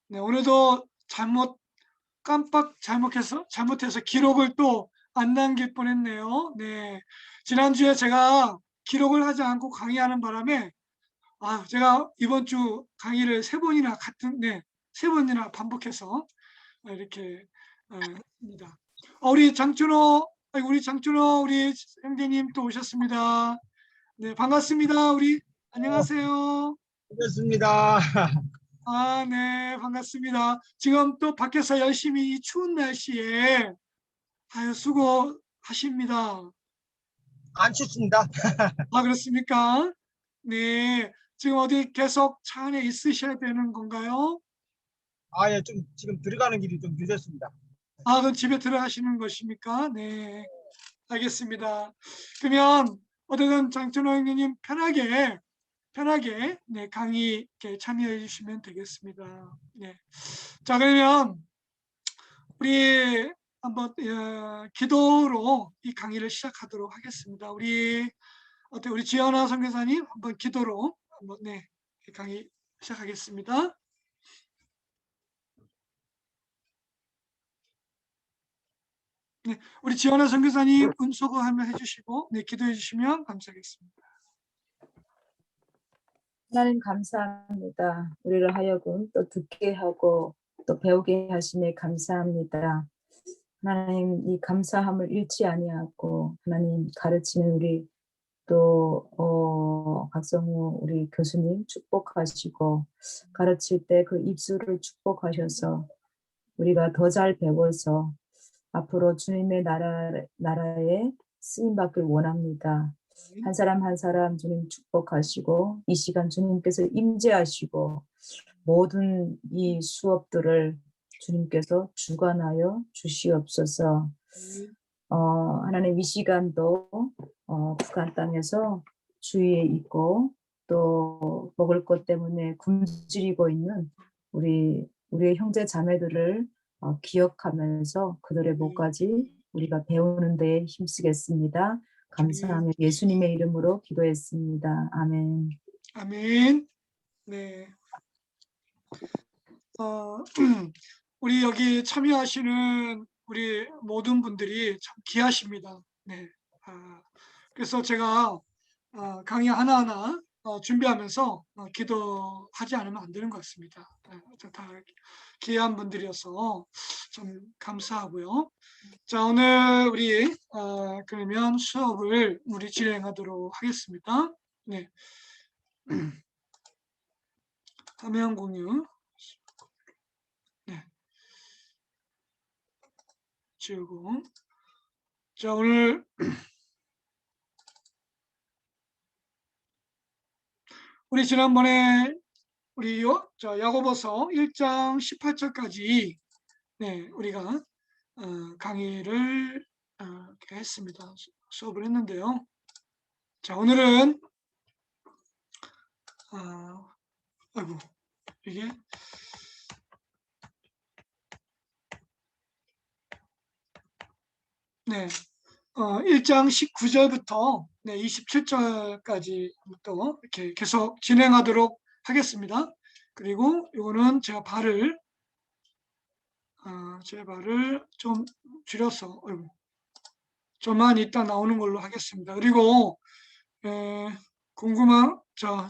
네, 오늘도 잘못해서 기록을 또 안 남길 뻔했네요. 네, 지난주에 제가 기록을 하지 않고 강의하는 바람에 제가 이번 주 강의를 세 번이나 반복해서 이렇게 했습니다. 우리 형제님 또 오셨습니다. 네, 반갑습니다. 안녕하세요. 반갑습니다. 네, 반갑습니다. 지금 또 밖에서 열심히 이 추운 날씨에 수고하십니다. 안 춥습니다. 그렇습니까? 네, 지금 어디 계속 차 안에 있으셔야 되는 건가요? 예, 좀 지금 들어가는 길이 좀 늦었습니다. 그럼 집에 들어가시는 것입니까? 네, 알겠습니다. 그러면 어쨌든 장준호 형님 편하게 네, 강의 이렇게 참여해 주시면 되겠습니다. 네. 자, 그러면 우리 한번 기도로 이 강의를 시작하도록 하겠습니다. 우리 지연아 선교사님 한번 기도로 한번 네, 강의 시작하겠습니다. 네, 우리 지연아 선교사님 음소거 한번 해주시고 네, 기도해 주시면 감사하겠습니다. 하나님 감사합니다. 우리를 하여금 또 듣게 하고 또 배우게 하심에 감사합니다. 하나님 이 감사함을 잃지 아니하고 하나님 가르치는 우리 또 박성우 우리 교수님 축복하시고 가르칠 때 그 입술을 축복하셔서 우리가 더 잘 배워서 앞으로 주님의 나라에 쓰임받길 원합니다. 한 사람 한 사람 주님 축복하시고 이 시간 주님께서 임재하시고 모든 이 수업들을 주님께서 주관하여 주시옵소서. 하나님 이 시간도 북한 땅에서 주위에 있고 또 먹을 것 때문에 굶주리고 있는 우리의 형제 자매들을 기억하면서 그들의 목까지 우리가 배우는 데에 힘쓰겠습니다. 감사하며 예수님의 이름으로 기도했습니다. 아멘. 아멘. 네. 우리 여기 참여하시는 우리 모든 분들이 참 귀하십니다. 네. 그래서 제가 강의 하나하나 준비하면서 기도하지 않으면 안 되는 것 같습니다. 다 귀한 분들이어서 참 감사하고요. 자, 오늘 우리 그러면 수업을 진행하도록 하겠습니다. 네. 화면 공유. 네. 지우고. 자, 오늘 우리 지난번에 야고보서 1장 18절까지 네, 우리가 강의를 이렇게 했습니다. 수업을 했는데요. 자, 오늘은 이게 네, 1장 19절부터 네, 27절까지부터 이렇게 계속 진행하도록 하겠습니다. 그리고 이거는 제 발을 좀 줄여서 저만 이따 나오는 걸로 하겠습니다. 그리고 궁금한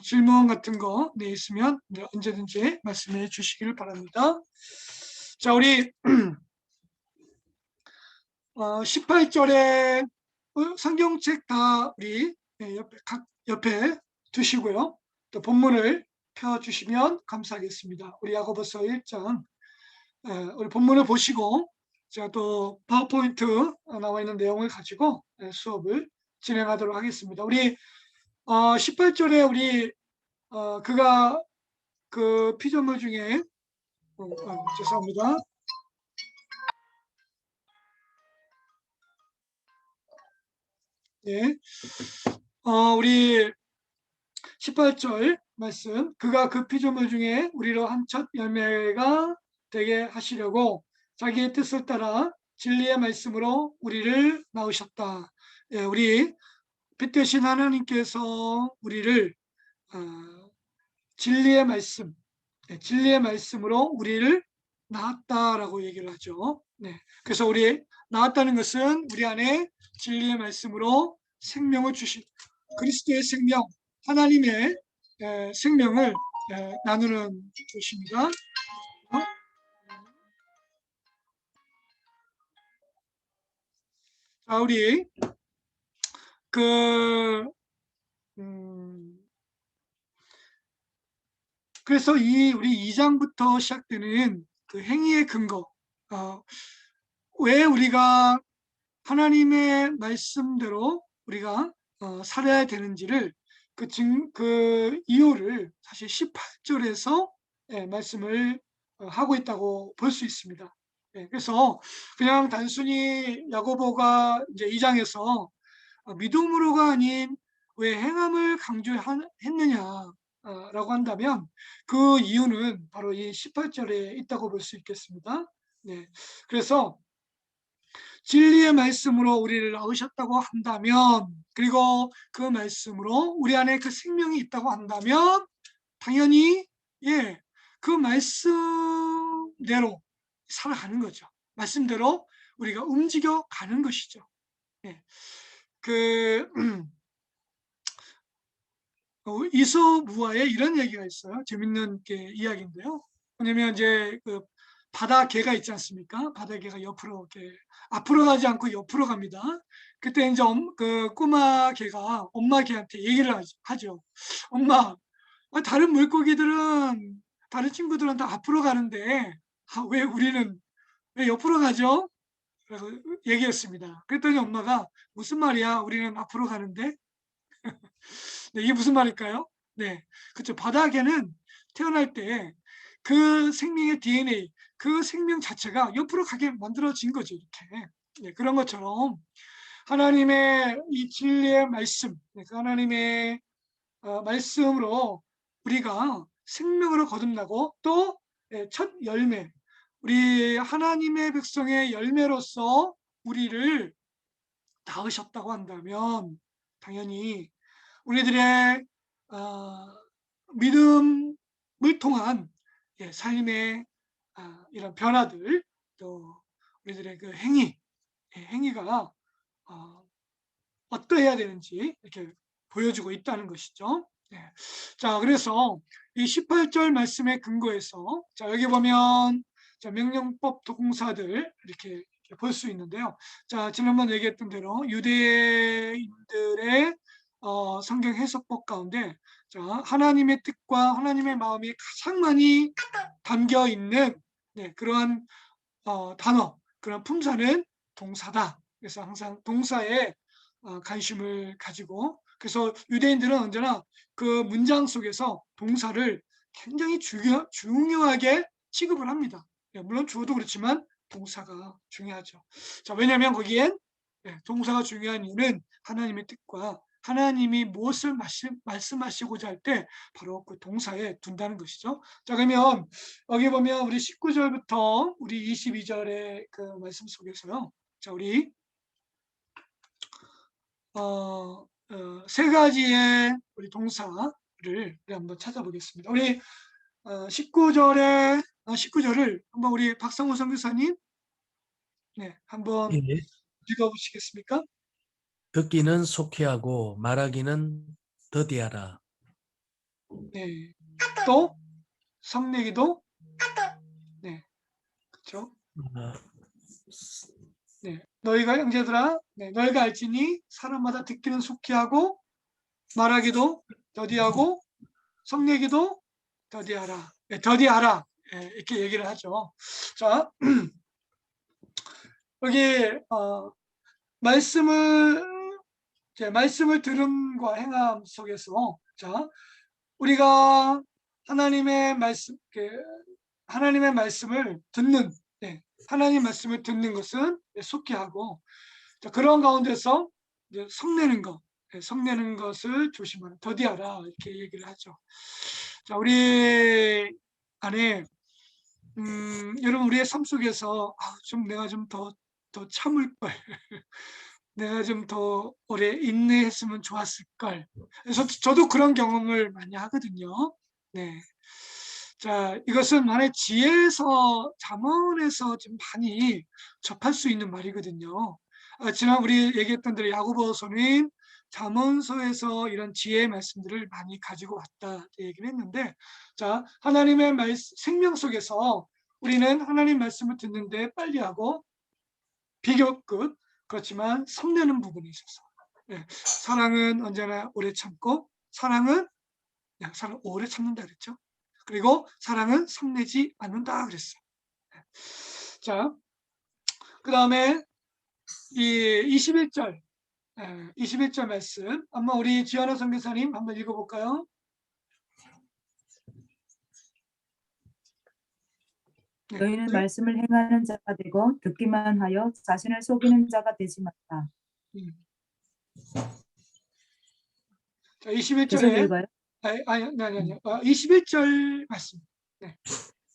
질문 같은 거 있으면 언제든지 말씀해 주시길 바랍니다. 자, 우리 18절에 성경책 다 우리 옆에 두시고요. 또 본문을 펴주시면 감사하겠습니다. 우리 야고보서 1장 우리 본문을 보시고 제가 또 파워포인트 나와 있는 내용을 가지고 수업을 진행하도록 하겠습니다. 우리 18절에 우리 그가 그 피조물 중에 죄송합니다. 예, 우리 18절 말씀, 그가 그 피조물 중에 우리로 한 첫 열매가 되게 하시려고 자기의 뜻을 따라 진리의 말씀으로 우리를 낳으셨다. 예, 우리 빛 되신 하나님께서 우리를 진리의 말씀, 진리의 말씀으로 우리를 낳았다라고 얘기를 하죠. 네. 그래서 우리 낳았다는 것은 우리 안에 진리의 말씀으로 생명을 주신 그리스도의 생명, 하나님의 생명을 나누는 것입니다. 자, 우리 그 그래서 우리 2장부터 시작되는 그 행위의 근거, 왜 우리가 하나님의 말씀대로 우리가 살아야 되는지를 그 이유를 사실 18절에서 말씀을 하고 있다고 볼 수 있습니다. 그래서 그냥 단순히 야고보가 이제 2장에서 믿음으로가 아닌 왜 행함을 강조했느냐라고 한다면 그 이유는 바로 이 18절에 있다고 볼 수 있겠습니다. 네. 그래서 진리의 말씀으로 우리를 낳으셨다고 한다면, 그리고 그 말씀으로 우리 안에 그 생명이 있다고 한다면 당연히 그 말씀대로 살아가는 거죠. 말씀대로 우리가 움직여 가는 것이죠. 그 이소무화에 이런 얘기가 있어요. 재밌는 이야기인데요. 왜냐면 이제 그 바다 개가 있지 않습니까? 바다 개가 옆으로 이렇게 앞으로 가지 않고 옆으로 갑니다. 그때 이제 그 꼬마 개가 엄마 개한테 얘기를 하죠. 엄마, 다른 물고기들은 다른 친구들은 다 앞으로 가는데 왜 우리는 왜 옆으로 가죠? 그래서 얘기했습니다. 그랬더니 엄마가 무슨 말이야? 우리는 앞으로 가는데. 네, 이게 무슨 말일까요? 네, 그렇죠. 바닥에는 태어날 때 그 생명의 DNA, 그 생명 자체가 옆으로 가게 만들어진 거죠. 이렇게. 네, 그런 것처럼 하나님의 이 진리의 말씀, 그 하나님의 말씀으로 우리가 생명으로 거듭나고 또 첫 열매, 우리 하나님의 백성의 열매로서 우리를 낳으셨다고 한다면 당연히 우리들의 믿음을 통한 삶의 이런 변화들, 또 우리들의 그 행위가 어떠해야 되는지 이렇게 보여주고 있다는 것이죠. 자, 그래서 이 18절 말씀의 근거에서 자, 여기 보면 자, 명령법 동사들 이렇게 볼 수 있는데요. 자, 지난번 얘기했던 대로 유대인들의 성경 해석법 가운데 자, 하나님의 뜻과 하나님의 마음이 가장 많이 담겨 있는 그러한 단어, 그런 품사는 동사다. 그래서 항상 동사에 관심을 가지고 그래서 유대인들은 언제나 그 문장 속에서 동사를 굉장히 중요하게 취급을 합니다. 물론 주어도 그렇지만 동사가 중요하죠. 자, 왜냐하면 거기엔 동사가 중요한 이유는 하나님의 뜻과 하나님이 무엇을 말씀하시고자 할 때 바로 그 동사에 둔다는 것이죠. 자, 그러면 여기 보면 우리 19절부터 우리 22절의 그 말씀 속에서요. 자, 우리 세 가지의 우리 동사를 우리 한번 찾아보겠습니다. 우리 19절을 한번 우리 박성호 선교사님 한번 예. 읽어보시겠습니까? 듣기는 속히하고 말하기는 더디하라. 네. 또 성내기도 그렇죠. 너희가 형제들아, 너희가 알지니 사람마다 듣기는 속히하고 말하기도 더디하고 성내기도 더디하라. 더디하라. 이렇게 얘기를 하죠. 자, 여기 말씀을 들음과 행함 속에서 자, 우리가 하나님의 말씀을 듣는 하나님 말씀을 듣는 것은 속히하고 자, 그런 가운데서 이제 성내는 것을 조심하라. 더디하라 이렇게 얘기를 하죠. 자, 우리 안에 여러분 우리의 삶 속에서 좀 내가 좀 더 참을 걸 내가 좀 더 오래 인내했으면 좋았을 걸. 그래서 저도 그런 경험을 많이 하거든요. 네. 자, 이것은 만약 지혜에서 잠언에서 좀 많이 접할 수 있는 말이거든요. 지난 우리 얘기했던 대로 야고보서는 잠언서에서 이런 지혜의 말씀들을 많이 가지고 왔다 얘기를 했는데, 자, 하나님의 생명 속에서 우리는 하나님 말씀을 듣는데 빨리하고 비교급 그렇지만 성내는 부분이 있어서, 사랑은 언제나 오래 참고 사랑은 오래 참는다 그랬죠. 그리고 사랑은 성내지 않는다 그랬어요. 자, 그 다음에 이 21절 21절 말씀 한번 우리 지연아 선교사님 한번 읽어볼까요? 네. 너희는 말씀을 행하는 자가 되고 듣기만 하여 자신을 속이는 자가 되지 말라. 자, 계속 21절에 읽어요. 아니. 21절 말씀.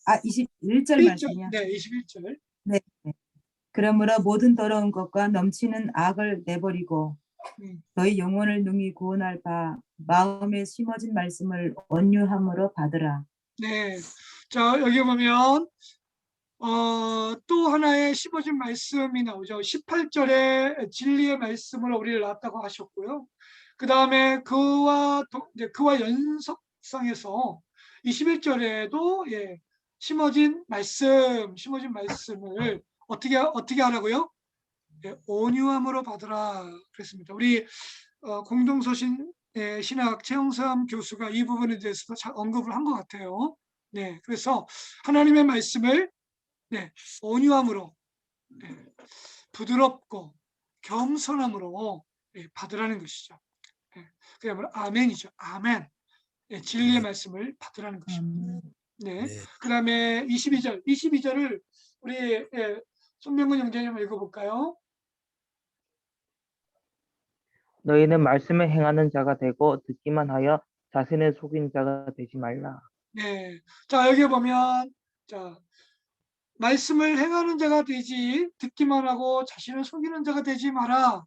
아, 21절 말씀이요. 네, 21절. 네. 그러므로 모든 더러운 것과 넘치는 악을 내버리고 너희 영혼을 능히 구원할 바 마음에 심어진 말씀을 온유함으로 받으라. 네. 자, 여기 보면 또 하나의 심어진 말씀이 나오죠. 18절에 진리의 말씀으로 우리를 낳았다고 하셨고요. 그 다음에 그와 연속상에서 21절에도 심어진 말씀을 어떻게 하라고요? 온유함으로 받으라 그랬습니다. 우리 공동서신 신학 최영삼 교수가 이 부분에 대해서도 잘 언급을 한 것 같아요. 네, 그래서 하나님의 말씀을 온유함으로 부드럽고 겸손함으로 받으라는 것이죠. 그야말로 아멘이죠. 아멘. 진리의 말씀을 받으라는 것입니다. 네. 네. 그 다음에 22절을 우리 손명근 형제님 한번 읽어볼까요? 너희는 말씀을 행하는 자가 되고 듣기만 하여 자신을 속인 자가 되지 말라. 네. 자, 여기 보면, 자, 말씀을 행하는 자가 되지, 듣기만 하고 자신을 속이는 자가 되지 마라.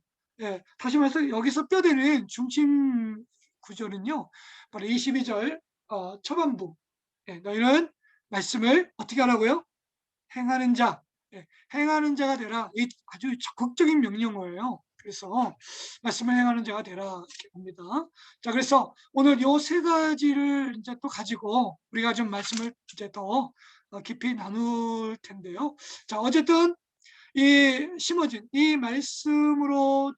다시 말해서 여기서 뼈대는 중심 구조는요, 바로 22절 초반부. 너희는 말씀을 어떻게 하라고요? 행하는 자, 행하는 자가 되라. 이 아주 적극적인 명령어예요. 그래서 말씀을 행하는 자가 되라 이렇게 봅니다. 자, 그래서 오늘 요 세 가지를 이제 또 가지고 우리가 좀 말씀을 이제 더 깊이 나눌 텐데요. 자, 어쨌든 이 심어진 이 말씀으로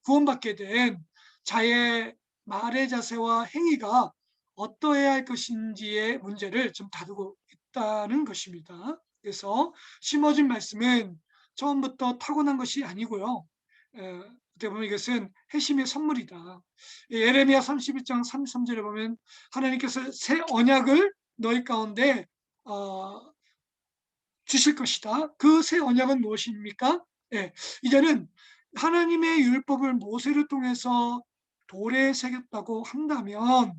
구원받게 된 자의 말의 자세와 행위가 어떠해야 할 것인지의 문제를 좀 다루고 있다는 것입니다. 그래서 심어진 말씀은 처음부터 타고난 것이 아니고요. 어떻게 보면 이것은 회심의 선물이다. 예레미야 31장 33절에 보면 하나님께서 새 언약을 너희 가운데 주실 것이다. 그 새 언약은 무엇입니까? 이제는 하나님의 율법을 모세를 통해서 돌에 새겼다고 한다면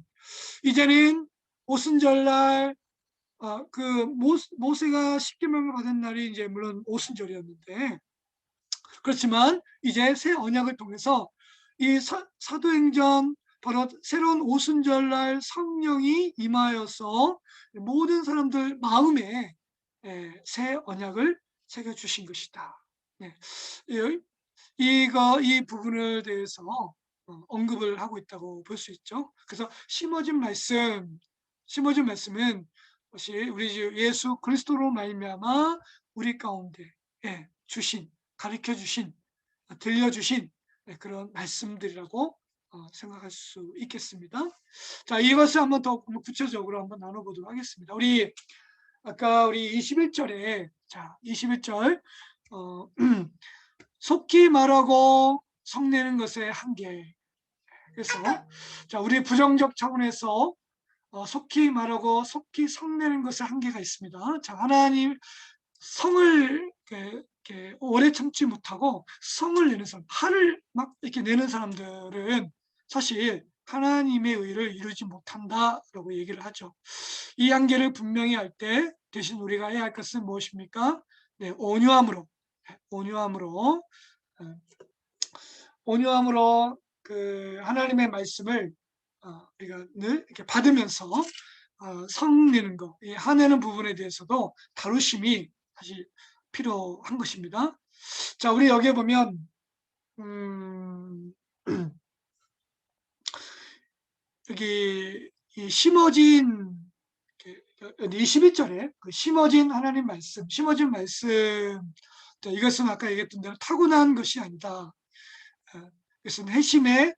이제는 오순절날 모세가 십계명을 받은 날이 이제 물론 오순절이었는데, 그렇지만 이제 새 언약을 통해서 이 사도행전 바로 새로운 오순절날 성령이 임하여서 모든 사람들 마음에 새 언약을 새겨 주신 것이다. 이 부분을 대해서 언급을 하고 있다고 볼 수 있죠. 그래서 심어진 말씀은 것이 우리 주 예수 그리스도로 말미암아 우리 가운데 가르쳐 주신, 들려주신 그런 말씀들이라고 생각할 수 있겠습니다. 자, 이것을 한번 더 구체적으로 한번 나눠보도록 하겠습니다. 아까 우리 21절에 21절 속히 말하고 성내는 것의 한계. 그래서 자, 우리 부정적 차원에서 속히 말하고 속히 성내는 것의 한계가 있습니다. 자, 하나님 성을 이렇게 오래 참지 못하고 성을 내는 사람, 화를 막 이렇게 내는 사람들은 사실 하나님의 의를 이루지 못한다라고 얘기를 하죠. 이 한계를 분명히 할 때 대신 우리가 해야 할 것은 무엇입니까? 네, 온유함으로 그 하나님의 말씀을 우리가 늘 이렇게 받으면서 성내는 거, 이 화내는 부분에 대해서도 다루심이 사실 필요한 것입니다. 자, 우리 여기에 보면 여기 이 심어진 21절에 그 심어진 하나님 말씀, 심어진 말씀, 자, 이것은 아까 얘기했던 대로 타고난 것이 아니다. 이것은 회심의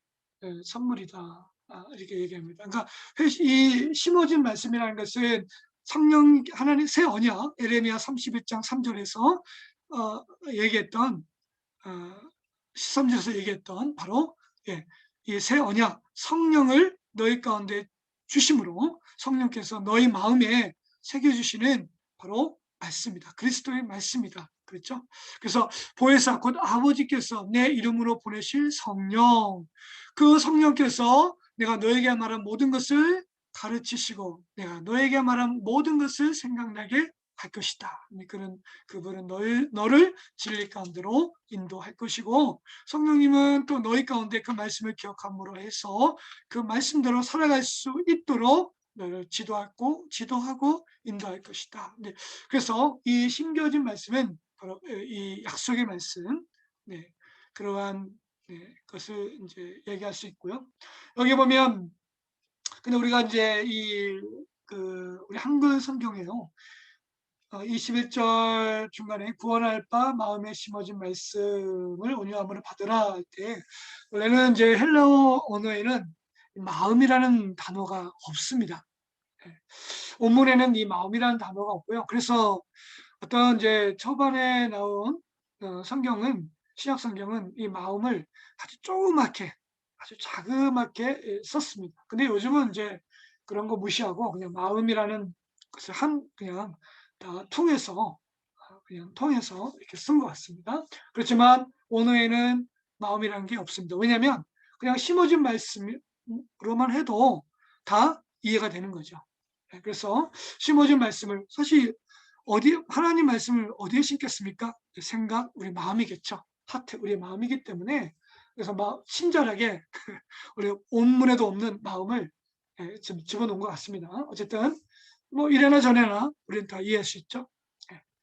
선물이다. 이렇게 얘기합니다. 그러니까 이 심어진 말씀이라는 것은 성령 하나님 새 언약 에레미야 31장 3절에서 얘기했던 13절에서 얘기했던 바로 이 새 언약 성령을 너희 가운데 주심으로 성령께서 너희 마음에 새겨주시는 바로 말씀이다. 그리스도의 말씀이다. 그렇죠? 그래서 보혜사 곧 아버지께서 내 이름으로 보내실 성령, 그 성령께서 내가 너에게 말한 모든 것을 가르치시고 내가 너에게 말한 모든 것을 생각나게 할 것이다. 그분은 너를 진리 가운데로 인도할 것이고 성령님은 또 너희 가운데 그 말씀을 기억함으로 해서 그 말씀대로 살아갈 수 있도록 너를 지도하고 인도할 것이다. 그래서 이 심겨진 말씀은 바로 이 약속의 말씀, 그러한 것을 이제 얘기할 수 있고요. 여기 보면 근데 우리가 이제 우리 한글 성경에요. 21절 중간에 구원할 바 마음에 심어진 말씀을 온유함으로 받으라 할 때 원래는 이제 헬라어 언어에는 마음이라는 단어가 없습니다. 원문에는 이 마음이라는 단어가 없고요. 그래서 어떤 이제 초반에 나온 신약 성경은 이 마음을 아주 조그맣게, 아주 자그맣게 썼습니다. 근데 요즘은 이제 그런 거 무시하고 그냥 마음이라는 것을 그냥 다 통해서 이렇게 쓴 것 같습니다. 그렇지만 원어에는 마음이라는 게 없습니다. 왜냐하면 그냥 심어진 말씀으로만 해도 다 이해가 되는 거죠. 그래서 심어진 말씀을 사실 하나님 말씀을 어디에 심겠습니까? 생각, 우리 마음이겠죠. 하트, 우리 마음이기 때문에 그래서 친절하게 우리 온문에도 없는 마음을 좀 집어넣은 것 같습니다. 어쨌든 뭐 이래나 저래나 우리는 다 이해할 수 있죠.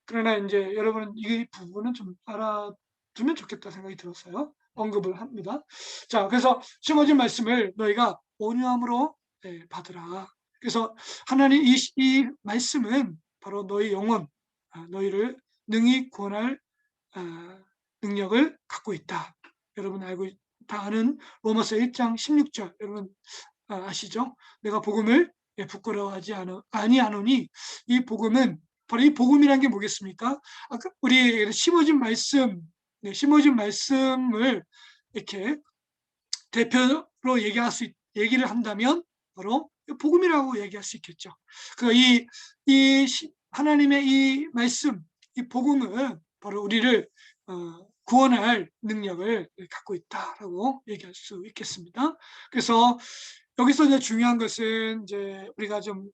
그러나 이제 여러분은 이 부분은 좀 알아두면 좋겠다 생각이 들었어요. 언급을 합니다. 자, 그래서 심어진 말씀을 너희가 온유함으로 받으라. 그래서 하나님 이 말씀은 바로 너희 영혼, 너희를 능히 구원할 능력을 갖고 있다. 여러분 다 아는 로마서 1장 16절 여러분 아시죠? 내가 복음을 부끄러워하지 아니하노니 이 복음은 바로 이 복음이란 게 뭐겠습니까? 아까 우리 심어진 말씀을 이렇게 대표로 얘기를 한다면 바로 복음이라고 얘기할 수 있겠죠. 하나님의 이 말씀, 이 복음은 바로 우리를 구원할 능력을 갖고 있다라고 얘기할 수 있겠습니다. 그래서 여기서 이제 중요한 것은 이제 우리가 좀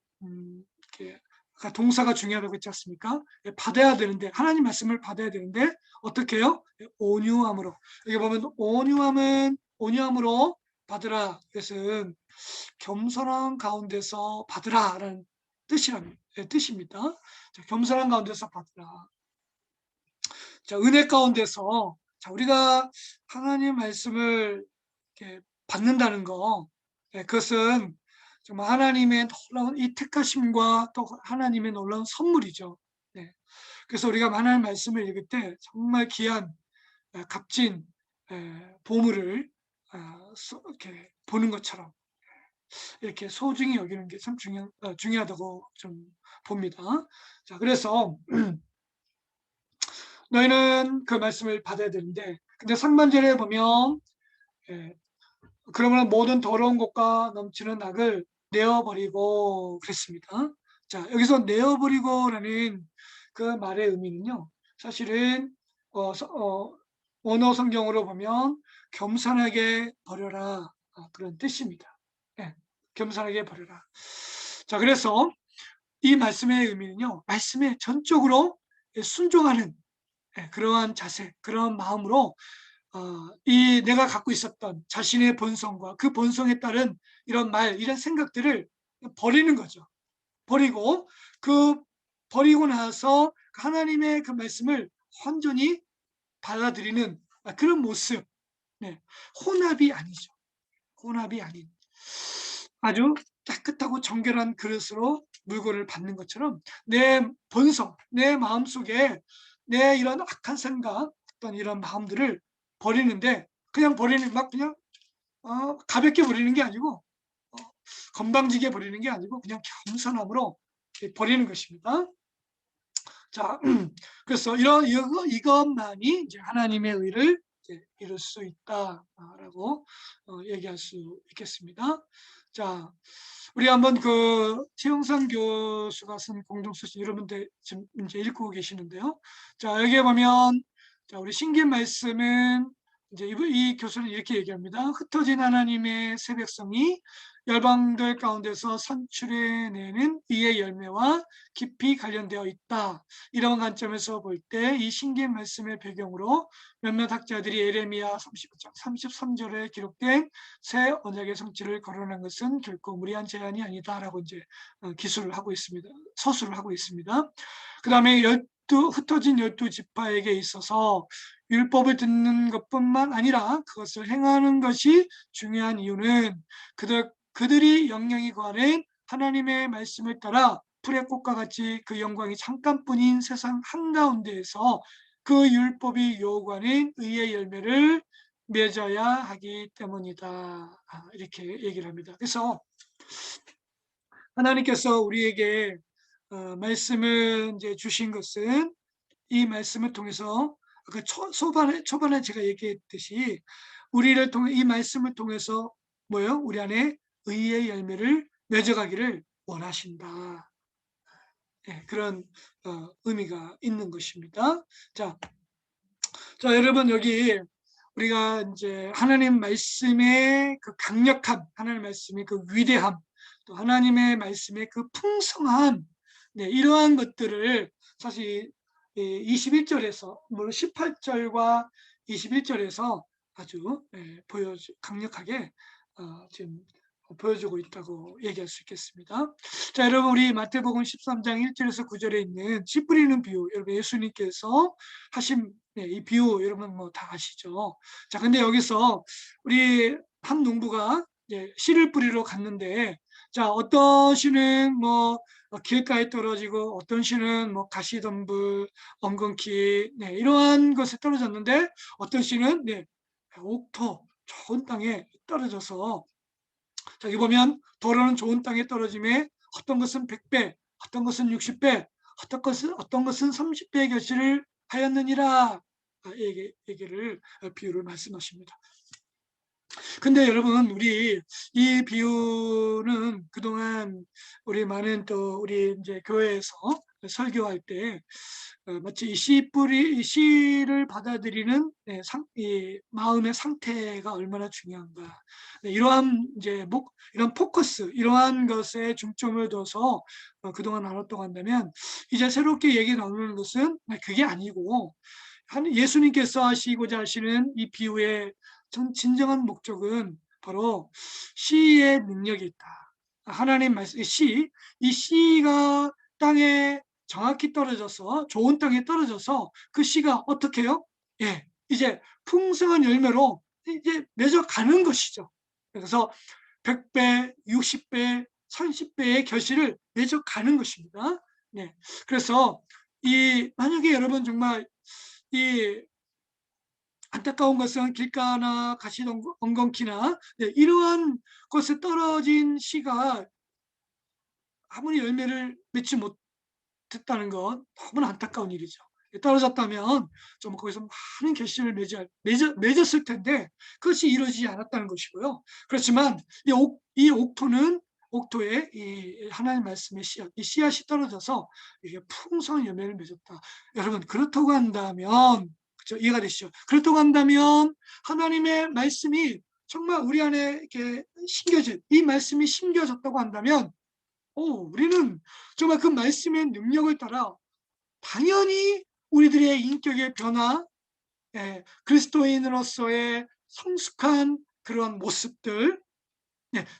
이렇게 아까 동사가 중요하다고 했지 않습니까? 받아야 되는데 하나님 말씀을 받아야 되는데 어떻게 해요? 온유함으로. 여기 보면 온유함으로 받으라. 그것은 겸손한 가운데서 받으라라는 뜻입니다. 자, 겸손한 가운데서 받으라. 자, 은혜 가운데서 우리가 하나님 말씀을 이렇게 받는다는 거, 그것은 정말 하나님의 놀라운 이 택하심과 또 하나님의 놀라운 선물이죠. 그래서 우리가 하나님 말씀을 읽을 때 정말 귀한 값진 보물을 이렇게 보는 것처럼 이렇게 소중히 여기는 게 참 중요하다고 좀 봅니다. 자, 그래서 너희는 그 말씀을 받아야 되는데, 근데 상반절에 보면 그러면 모든 더러운 것과 넘치는 악을 내어버리고 그랬습니다. 자, 여기서 내어버리고라는 그 말의 의미는요, 사실은 원어 성경으로 보면 겸손하게 버려라, 그런 뜻입니다. 겸손하게 버려라. 자, 그래서 이 말씀의 의미는요, 말씀에 전적으로 순종하는 그러한 자세, 그러한 마음으로 이 내가 갖고 있었던 자신의 본성과 그 본성에 따른 이런 생각들을 버리는 거죠. 버리고 그 버리고 나서 하나님의 그 말씀을 완전히 받아들이는 그런 모습. 네. 혼합이 아니죠. 혼합이 아닌 아주 깨끗하고 정결한 그릇으로 물건을 받는 것처럼 내 본성, 내 마음속에 내 이런 악한 생각, 어떤 이런 마음들을 버리는데 그냥 버리는 막 그냥 가볍게 버리는 게 아니고 건방지게 버리는 게 아니고 그냥 겸손함으로 버리는 것입니다. 자, 그래서 이것만이 이제 하나님의 의를 이룰 수 있다라고 얘기할 수 있겠습니다. 자, 우리 한번 그 최영상 교수가 쓴 공동서신 여러분들 지금 이제 읽고 계시는데요. 자, 여기에 보면 자, 우리 신긴 말씀은 이제 이 교수는 이렇게 얘기합니다. 흩어진 하나님의 새 백성이 열방들 가운데서 산출해내는 이의 열매와 깊이 관련되어 있다. 이런 관점에서 볼 때 이 신기한 말씀의 배경으로 몇몇 학자들이 예레미야 39장 33절에 기록된 새 언약의 성취를 거론한 것은 결코 무리한 제안이 아니다라고 이제 기술을 하고 있습니다. 서술을 하고 있습니다. 그 다음에 흩어진 12지파에게 있어서 율법을 듣는 것뿐만 아니라 그것을 행하는 것이 중요한 이유는 그들이 영영이 거하는 하나님의 말씀을 따라 풀의 꽃과 같이 그 영광이 잠깐뿐인 세상 한가운데에서 그 율법이 요구하는 의의 열매를 맺어야 하기 때문이다. 이렇게 얘기를 합니다. 그래서 하나님께서 우리에게 말씀을 이제 주신 것은 이 말씀을 통해서 그 초반에 제가 얘기했듯이 우리를 통해 이 말씀을 통해서 뭐요? 우리 안에 의의 열매를 맺어가기를 원하신다. 네, 그런 의미가 있는 것입니다. 자, 여러분 여기 우리가 이제 하나님 말씀의 그 강력함, 하나님 말씀의 그 위대함, 또 하나님의 말씀의 그 풍성함, 네, 이러한 것들을 사실 21절에서 물론 18절과 21절에서 아주 강력하게 지금 보여주고 있다고 얘기할 수 있겠습니다. 자, 여러분 우리 마태복음 13장 1절에서 9절에 있는 씨 뿌리는 비유, 여러분 예수님께서 하신 이 비유 여러분 뭐 다 아시죠? 자, 근데 여기서 우리 한 농부가 씨를 뿌리러 갔는데, 자, 어떤 씨는 뭐 길가에 떨어지고 어떤 씨는 뭐 가시덤불, 엉겅퀴 이러한 것에 떨어졌는데 어떤 씨는 옥토 좋은 땅에 떨어져서 자, 여기 보면 도로는 좋은 땅에 떨어짐에 어떤 것은 100배, 어떤 것은 60배, 어떤 것은 30배의 결실을 하였느니라. 비유를 말씀하십니다. 근데 여러분 우리 이 비유는 그동안 우리 많은 또 우리 이제 교회에서 설교할 때 마치 이 씨를 받아들이는 이 마음의 상태가 얼마나 중요한가, 이러한 이제 이런 포커스, 이러한 것에 중점을 둬서 그동안 나눴다고 한다면 이제 새롭게 얘기 나누는 것은 그게 아니고 예수님께서 하시고자 하시는 이 비유의 진정한 목적은 바로 씨의 능력이 있다. 하나님 말씀, 이 씨가 땅에 정확히 떨어져서 좋은 땅에 떨어져서 그 씨가 어떻게 해요? 이제 풍성한 열매로 이제 맺어가는 것이죠. 그래서 100배, 60배, 30배의 결실을 맺어가는 것입니다. 그래서 만약에 여러분 정말 이 안타까운 것은 길가나 가시엉겅퀴나 이러한 곳에 떨어진 씨가 아무리 열매를 맺지 못했다는 건 너무나 안타까운 일이죠. 떨어졌다면 좀 거기서 많은 결실을 맺었을 텐데 그것이 이루어지지 않았다는 것이고요. 그렇지만 이 옥토에 이 하나님 말씀의 씨앗, 이 씨앗이 떨어져서 이게 풍성한 열매를 맺었다. 여러분 그렇다고 한다면 그렇죠? 이해가 되시죠? 그렇다고 한다면 하나님의 말씀이 정말 우리 안에 이렇게 이 말씀이 심겨졌다고 한다면 우리는 정말 그 말씀의 능력을 따라 당연히 우리들의 인격의 변화, 그리스도인으로서의 성숙한 그런 모습들,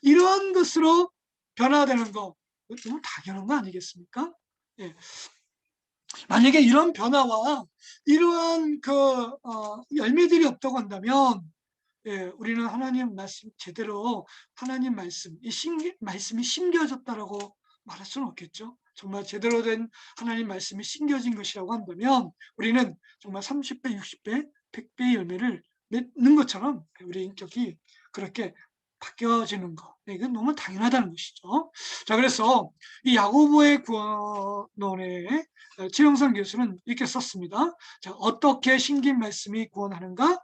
이런 것으로 변화되는 거, 너무 당연한 거 아니겠습니까? 예. 만약에 이런 변화와 이러한 열매들이 없다고 한다면, 예, 우리는 하나님 말씀 제대로 하나님 말씀, 말씀이 심겨졌다라고 말할 수는 없겠죠. 정말 제대로 된 하나님 말씀이 심겨진 것이라고 한다면 우리는 정말 30배, 60배, 100배의 열매를 맺는 것처럼 우리 인격이 그렇게 바뀌어지는 것. 네, 이건 너무 당연하다는 것이죠. 자, 그래서 이 야고보의 구원론에 최영선 교수는 이렇게 썼습니다. 자, 어떻게 심긴 말씀이 구원하는가?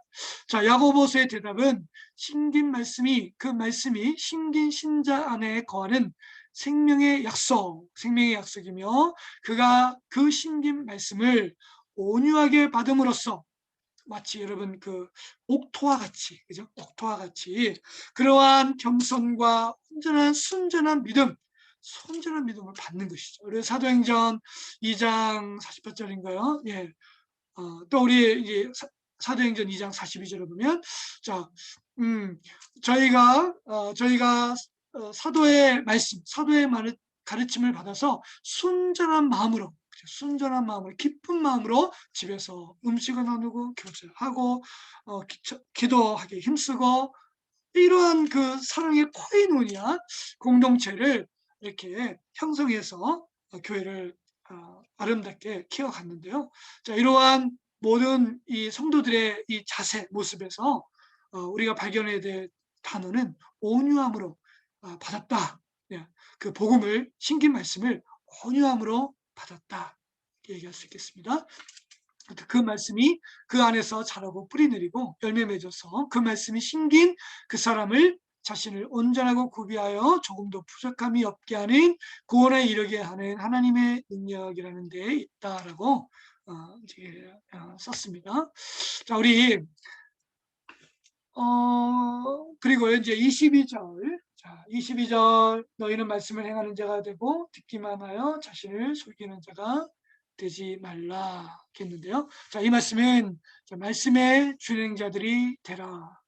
자, 야고보서의 대답은 심긴 말씀이, 그 말씀이 심긴 신자 안에 거하는 생명의 약속이며 그가 그 심긴 말씀을 온유하게 받음으로써 마치 여러분 그 옥토와 같이, 그죠? 옥토와 같이 그러한 겸손과 순전한 믿음을 받는 것이죠. 그래서 사도행전 2장 48절인가요? 예. 또 우리 이제 사도행전 2장 42절을 보면, 자, 저희가 사도의 말씀, 사도의 가르침을 받아서 순전한 마음으로, 기쁜 마음으로 집에서 음식을 나누고 교제하고 기도하기 힘쓰고 이러한 그 사랑의 코이노니아 공동체를 이렇게 형성해서 교회를 아름답게 키워갔는데요. 자, 이러한 모든 이 성도들의 이 자세, 모습에서 우리가 발견해야 될 단어는 온유함으로 받았다. 예, 그 복음을, 심긴 말씀을 온유함으로 받았다. 이렇게 얘기할 수 있겠습니다. 그 말씀이 그 안에서 자라고 뿌리 내리고 열매 맺어서 그 말씀이 심긴 그 사람을 자신을 온전하고 구비하여 조금도 부족함이 없게 하는 구원에 이르게 하는 하나님의 능력이라는 데 있다라고 이제 썼습니다. 자, 우리 그리고 이제 22절. 자, 22절 너희는 말씀을 행하는 자가 되고 듣기만 하여 자신을 속이는 자가 되지 말라 했는데요. 자, 이 말씀은 말씀의 준행자들이 되라.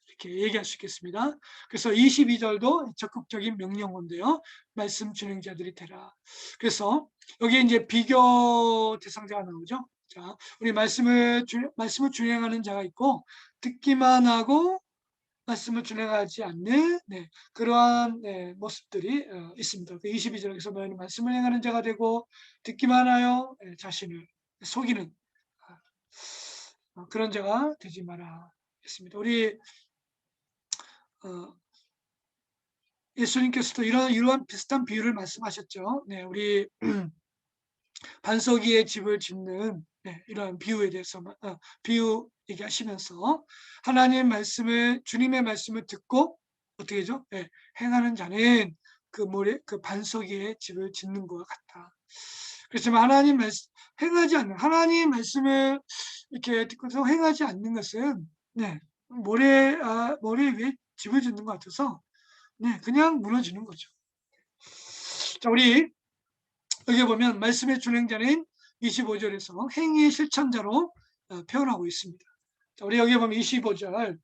이렇게 얘기할 수 있겠습니다. 그래서 22절도 적극적인 명령어인데요. 말씀 준행자들이 되라. 그래서 여기 이제 비교 대상자가 나오죠. 자, 우리 말씀을 준행하는 자가 있고 듣기만 하고 말씀을 준행하지 않는 그러한 모습들이 있습니다. 22절에서 너희는 말씀을 행하는 자가 되고 듣기만 하여 자신을 속이는 그런 자가 되지 마라 했습니다. 우리 예수님께서도 이러한 비슷한 비유를 말씀하셨죠. 네, 우리 반석 위에 집을 짓는 이러한 비유에 대해서 비유 얘기하시면서 주님의 말씀을 듣고 어떻게 하죠? 행하는 자는 그 반석 위에 집을 짓는 것과 같다. 그렇지만 하나님 말씀을 이렇게 듣고서 행하지 않는 것은 모래 위에 집을 짓는 것 같아서 그냥 무너지는 거죠. 자, 우리 여기 보면 말씀의 준행자는 25절에서 행위의 실천자로 표현하고 있습니다. 자, 우리 여기 보면 25절.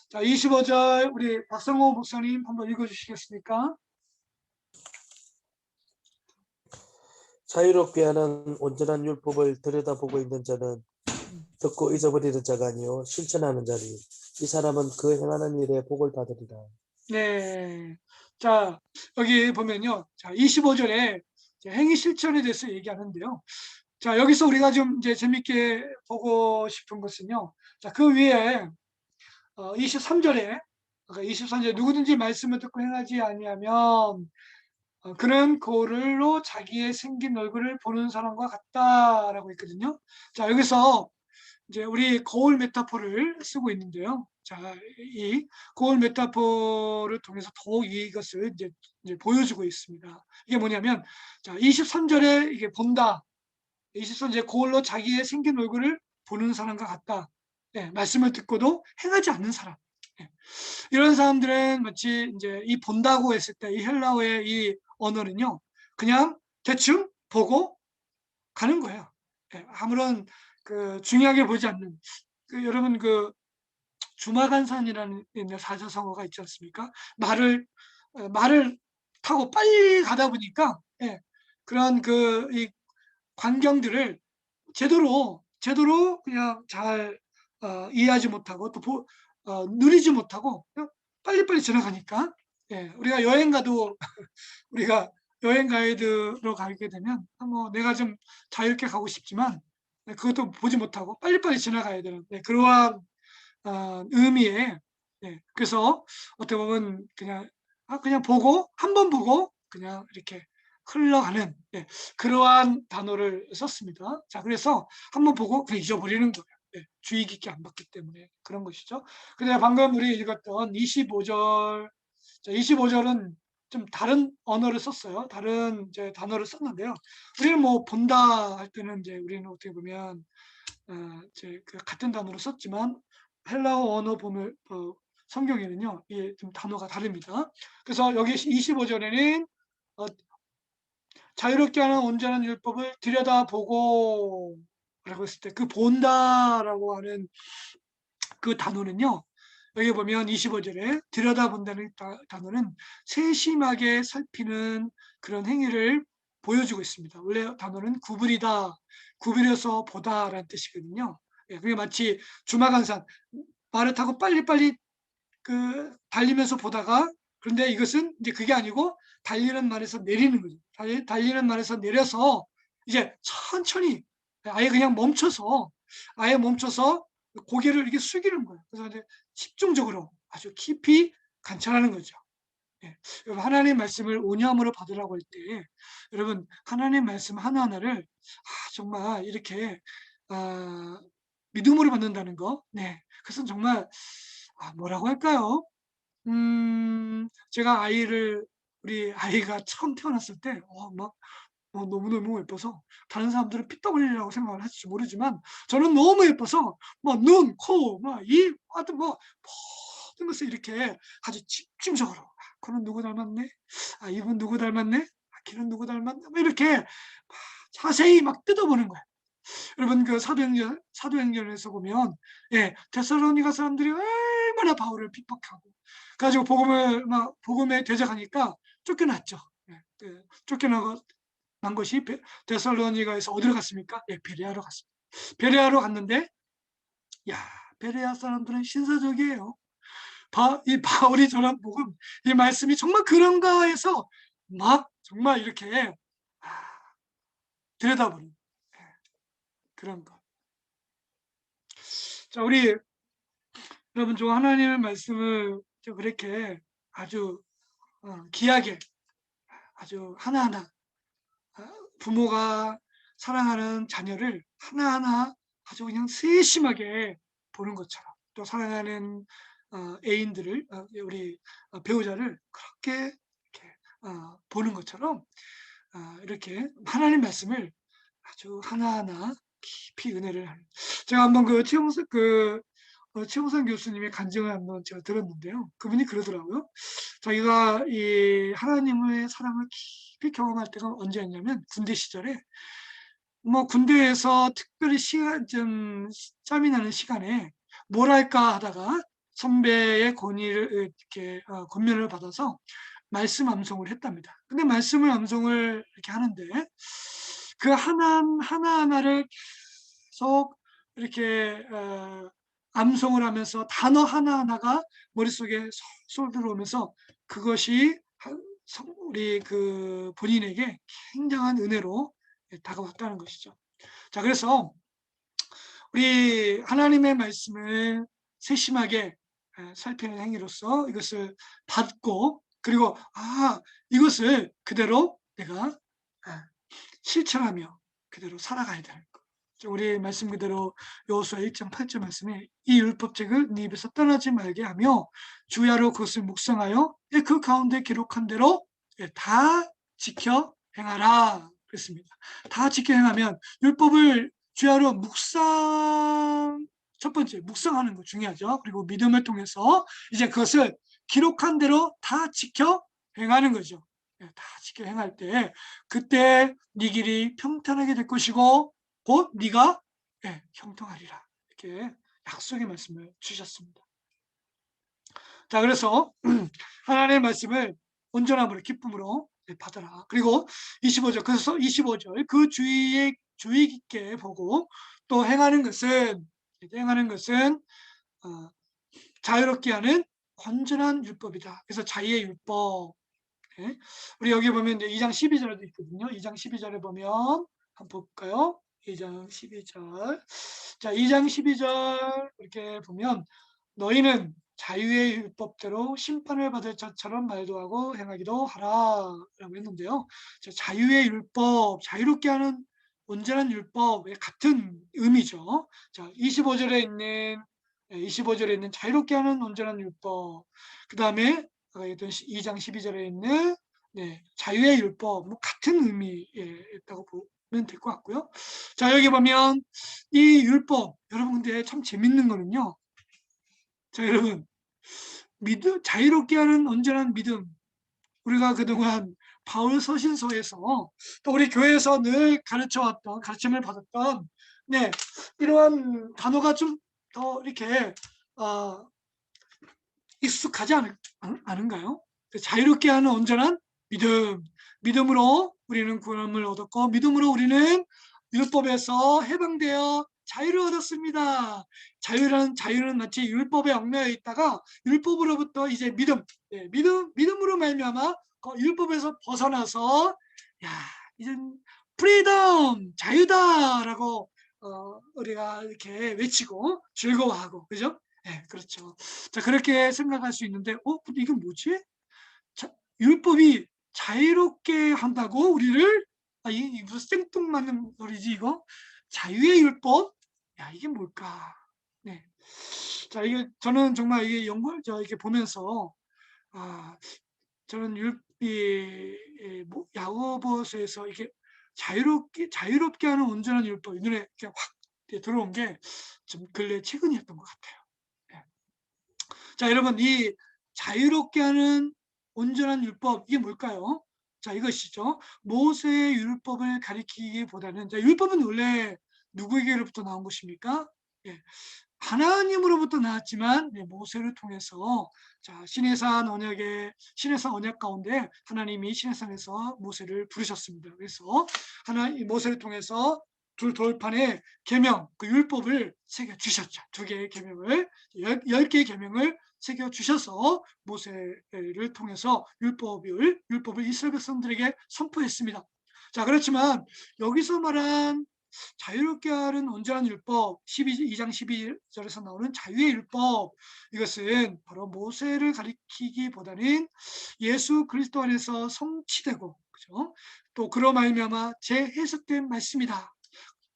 자, 25절 우리 박성호 목사님 한번 읽어주시겠습니까? 자유롭게 하는 온전한 율법을 들여다보고 있는 자는 듣고 잊어버리는 자가 아니요 실천하는 자니 이 사람은 그 행하는 일에 복을 받으리라. 네. 자, 여기 보면요. 자, 25절에 행위 실천에 대해서 얘기하는데요. 자, 여기서 우리가 좀 이제 재밌게 보고 싶은 것은요. 자, 그 위에 23절에 누구든지 말씀을 듣고 행하지 아니하면 그는 거울로 자기의 생긴 얼굴을 보는 사람과 같다라고 있거든요. 자, 여기서 이제 우리 거울 메타포를 쓰고 있는데요. 자, 이 거울 메타포를 통해서 더욱 이것을 이제 보여주고 있습니다. 이게 뭐냐면, 자, 23절에 이게 본다. 23절에 거울로 자기의 생긴 얼굴을 보는 사람과 같다. 말씀을 듣고도 행하지 않는 사람. 이런 사람들은 마치 이제 이 본다고 했을 때 이 헬라어의 이 언어는요, 그냥 대충 보고 가는 거예요. 아무런 중요하게 보지 않는 여러분 주마간산이라는 사자성어가 있지 않습니까? 말을 타고 빨리 가다 보니까 그런 이 광경들을 제대로 그냥 잘 이해하지 못하고 또 누리지 못하고 그냥 빨리빨리 지나가니까 우리가 여행 가도 우리가 여행 가이드로 가게 되면 뭐 내가 좀 자유롭게 가고 싶지만 그것도 보지 못하고 빨리빨리 지나가야 되는 그러한 의미에 그래서 어떻게 보면 그냥 보고 한 번 보고 그냥 이렇게 흘러가는 그러한 단어를 썼습니다. 자, 그래서 한 번 보고 그냥 잊어버리는 거예요. 주의 깊게 안 봤기 때문에 그런 것이죠. 근데 방금 우리 읽었던 25절, 25절은 좀 다른 언어를 썼어요. 다른 이제 단어를 썼는데요. 우리는 뭐 본다 할 때는 이제 우리는 어떻게 보면 이제 그 같은 단어를 썼지만 헬라어 언어 보면 성경에는요, 이게 좀 단어가 다릅니다. 그래서 여기 25절에는 자유롭게 하는 온전한 율법을 들여다보고 라고 했을 때 그 본다라고 하는 그 단어는요. 여기 보면 25절에 들여다본다는 단어는 세심하게 살피는 그런 행위를 보여주고 있습니다. 원래 단어는 구부리다, 구부려서 보다라는 뜻이거든요. 그게 마치 주마간산 말을 타고 빨리빨리 달리면서 보다가 그런데 이것은 이제 그게 아니고 달리는 말에서 내리는 거죠. 달리는 말에서 내려서 이제 천천히 아예 멈춰서 고개를 이렇게 숙이는 거예요. 그래서 이제 집중적으로 아주 깊이 관찰하는 거죠. 여러분 하나님의 말씀을 온유함으로 받으라고 할 때 여러분 하나님의 말씀 하나하나를 정말 이렇게 믿음으로 받는다는 거. 그것은 정말 뭐라고 할까요? 제가 우리 아이가 처음 태어났을 때 너무너무 예뻐서 다른 사람들은 피떡 흘리라고 생각을 할지 모르지만 저는 너무 예뻐서 눈, 코, 입, 하여튼 모든 것을 이렇게 아주 집중적으로 그는 누구 닮았네? 입은 누구 닮았네? 귀는 누구 닮았네? 이렇게 자세히 뜯어보는 거예요. 여러분 그 사도행전에서 보면 데살로니가 사람들이 얼마나 바울을 핍박하고 가지고 복음에 대적하니까 쫓겨났죠. 쫓겨난 것이 데살로니가에서 어디로 갔습니까? 베레아로 갔습니다. 베레아로 갔는데 베레아 사람들은 신사적이에요. 이 바울이 전한 복음, 이 말씀이 정말 그런가 해서 정말 이렇게 들여다보는 그런 것. 자, 우리 여러분 저 하나님의 말씀을 그렇게 아주 귀하게 아주 하나하나 부모가 사랑하는 자녀를 하나하나 아주 그냥 세심하게 보는 것처럼 또 사랑하는 애인들을 우리 배우자를 그렇게 이렇게 보는 것처럼 이렇게 하나님 말씀을 아주 하나하나 깊이 은혜를 하는. 제가 한번 최홍선 교수님의 간증을 한번 제가 들었는데요. 그분이 그러더라고요. 자기가 이 하나님의 사랑을 깊이 경험할 때가 언제였냐면 군대 시절에 군대에서 특별히 짬이 나는 시간에 뭘 할까 하다가 선배의 권위를 이렇게 권면을 받아서 말씀 암송을 했답니다. 근데 말씀을 암송을 이렇게 하는데 그 하나하나를 계속 이렇게 암송을 하면서 단어 하나하나가 머릿속에 솔솔 들어오면서 그것이 우리 본인에게 굉장한 은혜로 다가왔다는 것이죠. 자, 그래서 우리 하나님의 말씀을 세심하게 살피는 행위로서 이것을 받고 그리고 이것을 그대로 내가 실천하며 그대로 살아가야 되는 것. 우리 말씀 그대로 여호수아 1장 8절 말씀에 이 율법책을 네 입에서 떠나지 말게 하며 주야로 그것을 묵상하여 그 가운데 기록한 대로 다 지켜 행하라 그랬습니다. 다 지켜 행하면 율법을 주야로 첫 번째 묵상하는 거 중요하죠. 그리고 믿음을 통해서 이제 그것을 기록한 대로 다 지켜 행하는 거죠. 다 지켜 행할 때 그때 네 길이 평탄하게 될 것이고 곧 네가 형통하리라 이렇게 약속의 말씀을 주셨습니다. 자, 그래서 하나님의 말씀을 온전함으로 기쁨으로 받아라. 그리고 25절, 그래서 25절 그 주의 깊게 보고 또 행하는 것은 자유롭게 하는 건전한 율법이다. 그래서 자유의 율법. 네. 우리 여기 보면 이제 2장 12절에도 있거든요. 2장 12절에 보면 한번 볼까요? 2장 12절. 자, 2장 12절 이렇게 보면 너희는 자유의 율법대로 심판을 받을 자처럼 말도 하고 행하기도 하라라고 했는데요. 자, 자유의 율법, 자유롭게 하는 온전한 율법의 같은 의미죠. 자, 25절에 있는 자유롭게 하는 온전한 율법. 그 다음에 아까 했던 2장 12절에 있는 자유의 율법, 뭐 같은 의미였다고 보면 될 것 같고요. 자, 여기 보면 이 율법, 여러분 근데 참 재밌는 거는요. 자, 여러분 자유롭게 하는 온전한 믿음. 우리가 그동안 바울 서신서에서 또 우리 교회에서 늘 가르침을 받았던 이러한 단어가 좀 더 이렇게 익숙하지 않은가요? 자유롭게 하는 온전한 믿음으로 우리는 구원을 얻었고 믿음으로 우리는 율법에서 해방되어 자유를 얻었습니다. 자유는 마치 율법에 얽매여 있다가 율법으로부터 이제 믿음으로 말미암아 율법에서 벗어나서 이제 프리덤 자유다라고 우리가 이렇게 외치고 즐거워하고 그죠? 네, 그렇죠. 자, 그렇게 생각할 수 있는데, 근데 이건 뭐지? 자, 율법이 자유롭게 한다고 우리를, 이 무슨 생뚱맞는 소리지, 이거? 자유의 율법? 야, 이게 뭘까? 네. 자, 저는 정말 이게 이렇게 보면서, 저는 야고보서에서 이렇게 자유롭게 하는 온전한 율법, 이 눈에 이렇게 확 들어온 게 좀 근래 최근이었던 것 같아요. 자, 여러분, 이 자유롭게 하는 온전한 율법, 이게 뭘까요? 자, 이것이죠. 모세의 율법을 가리키기보다는, 자, 율법은 원래 누구에게로부터 나온 것입니까? 하나님으로부터 나왔지만 모세를 통해서 자, 시내산 언약 가운데 하나님이 시내산에서 모세를 부르셨습니다. 그래서 모세를 통해서 두 돌판에 계명, 그 율법을 새겨 주셨죠. 2개의 계명을 10개의 계명을 새겨 주셔서 모세를 통해서 율법을 이스라엘 백성들에게 선포했습니다. 자, 그렇지만 여기서 말한 자유롭게 하는 온전한 율법 2장 12절에서 나오는 자유의 율법, 이것은 바로 모세를 가리키기보다는 예수 그리스도 안에서 성취되고 그죠? 또 그로 말미암아 재해석된 말씀이다.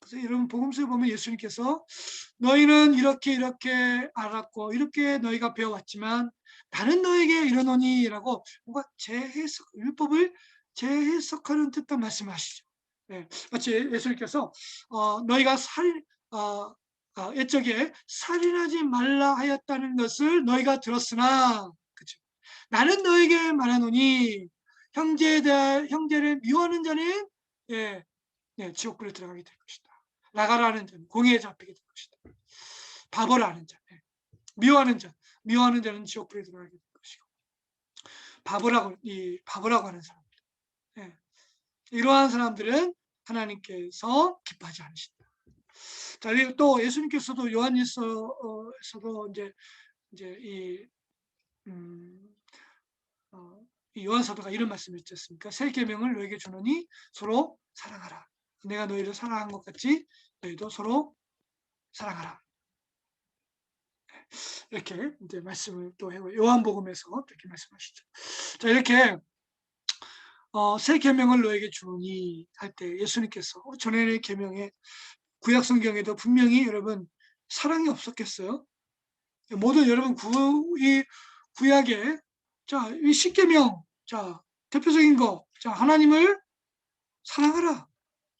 그래서 여러분 복음서에 보면 예수님께서 너희는 이렇게 알았고 이렇게 너희가 배워왔지만 나는 너에게 이르노니라고 뭔가 율법을 재해석하는 듯한 말씀하시죠. 네, 마치 예수님께서 너희가 옛적에 살인하지 말라 하였다는 것을 너희가 들었으나 그렇죠? 나는 너에게 말하노니 형제를 미워하는 자는 지옥불에 들어가게 될 것이다. 나가라는 자는 공의에 잡히게 될 것이다. 바보라 하는 자, 미워하는 자는 지옥불에 들어가게 될 것이고 바보라고 하는 사람들, 이러한 사람들은 하나님께서 기뻐하지 않으신다. 자, 그리고 또 예수님께서도 요한일서에서도 이제 이 요한사도가 이런 말씀을 했지 않습니까? 새 계명을 너에게 주노니 서로 사랑하라. 내가 너희를 사랑한 것 같이 너희도 서로 사랑하라. 이렇게 이제 말씀을 또 해요. 요한복음에서 이렇게 말씀하시죠. 자, 이렇게 새 계명을 너에게 주노니 할 때 예수님께서 전에의 계명에 구약 성경에도 분명히 여러분 사랑이 없었겠어요? 모든 여러분 구약에 자, 이 십계명, 자, 대표적인 거, 자, 하나님을 사랑하라.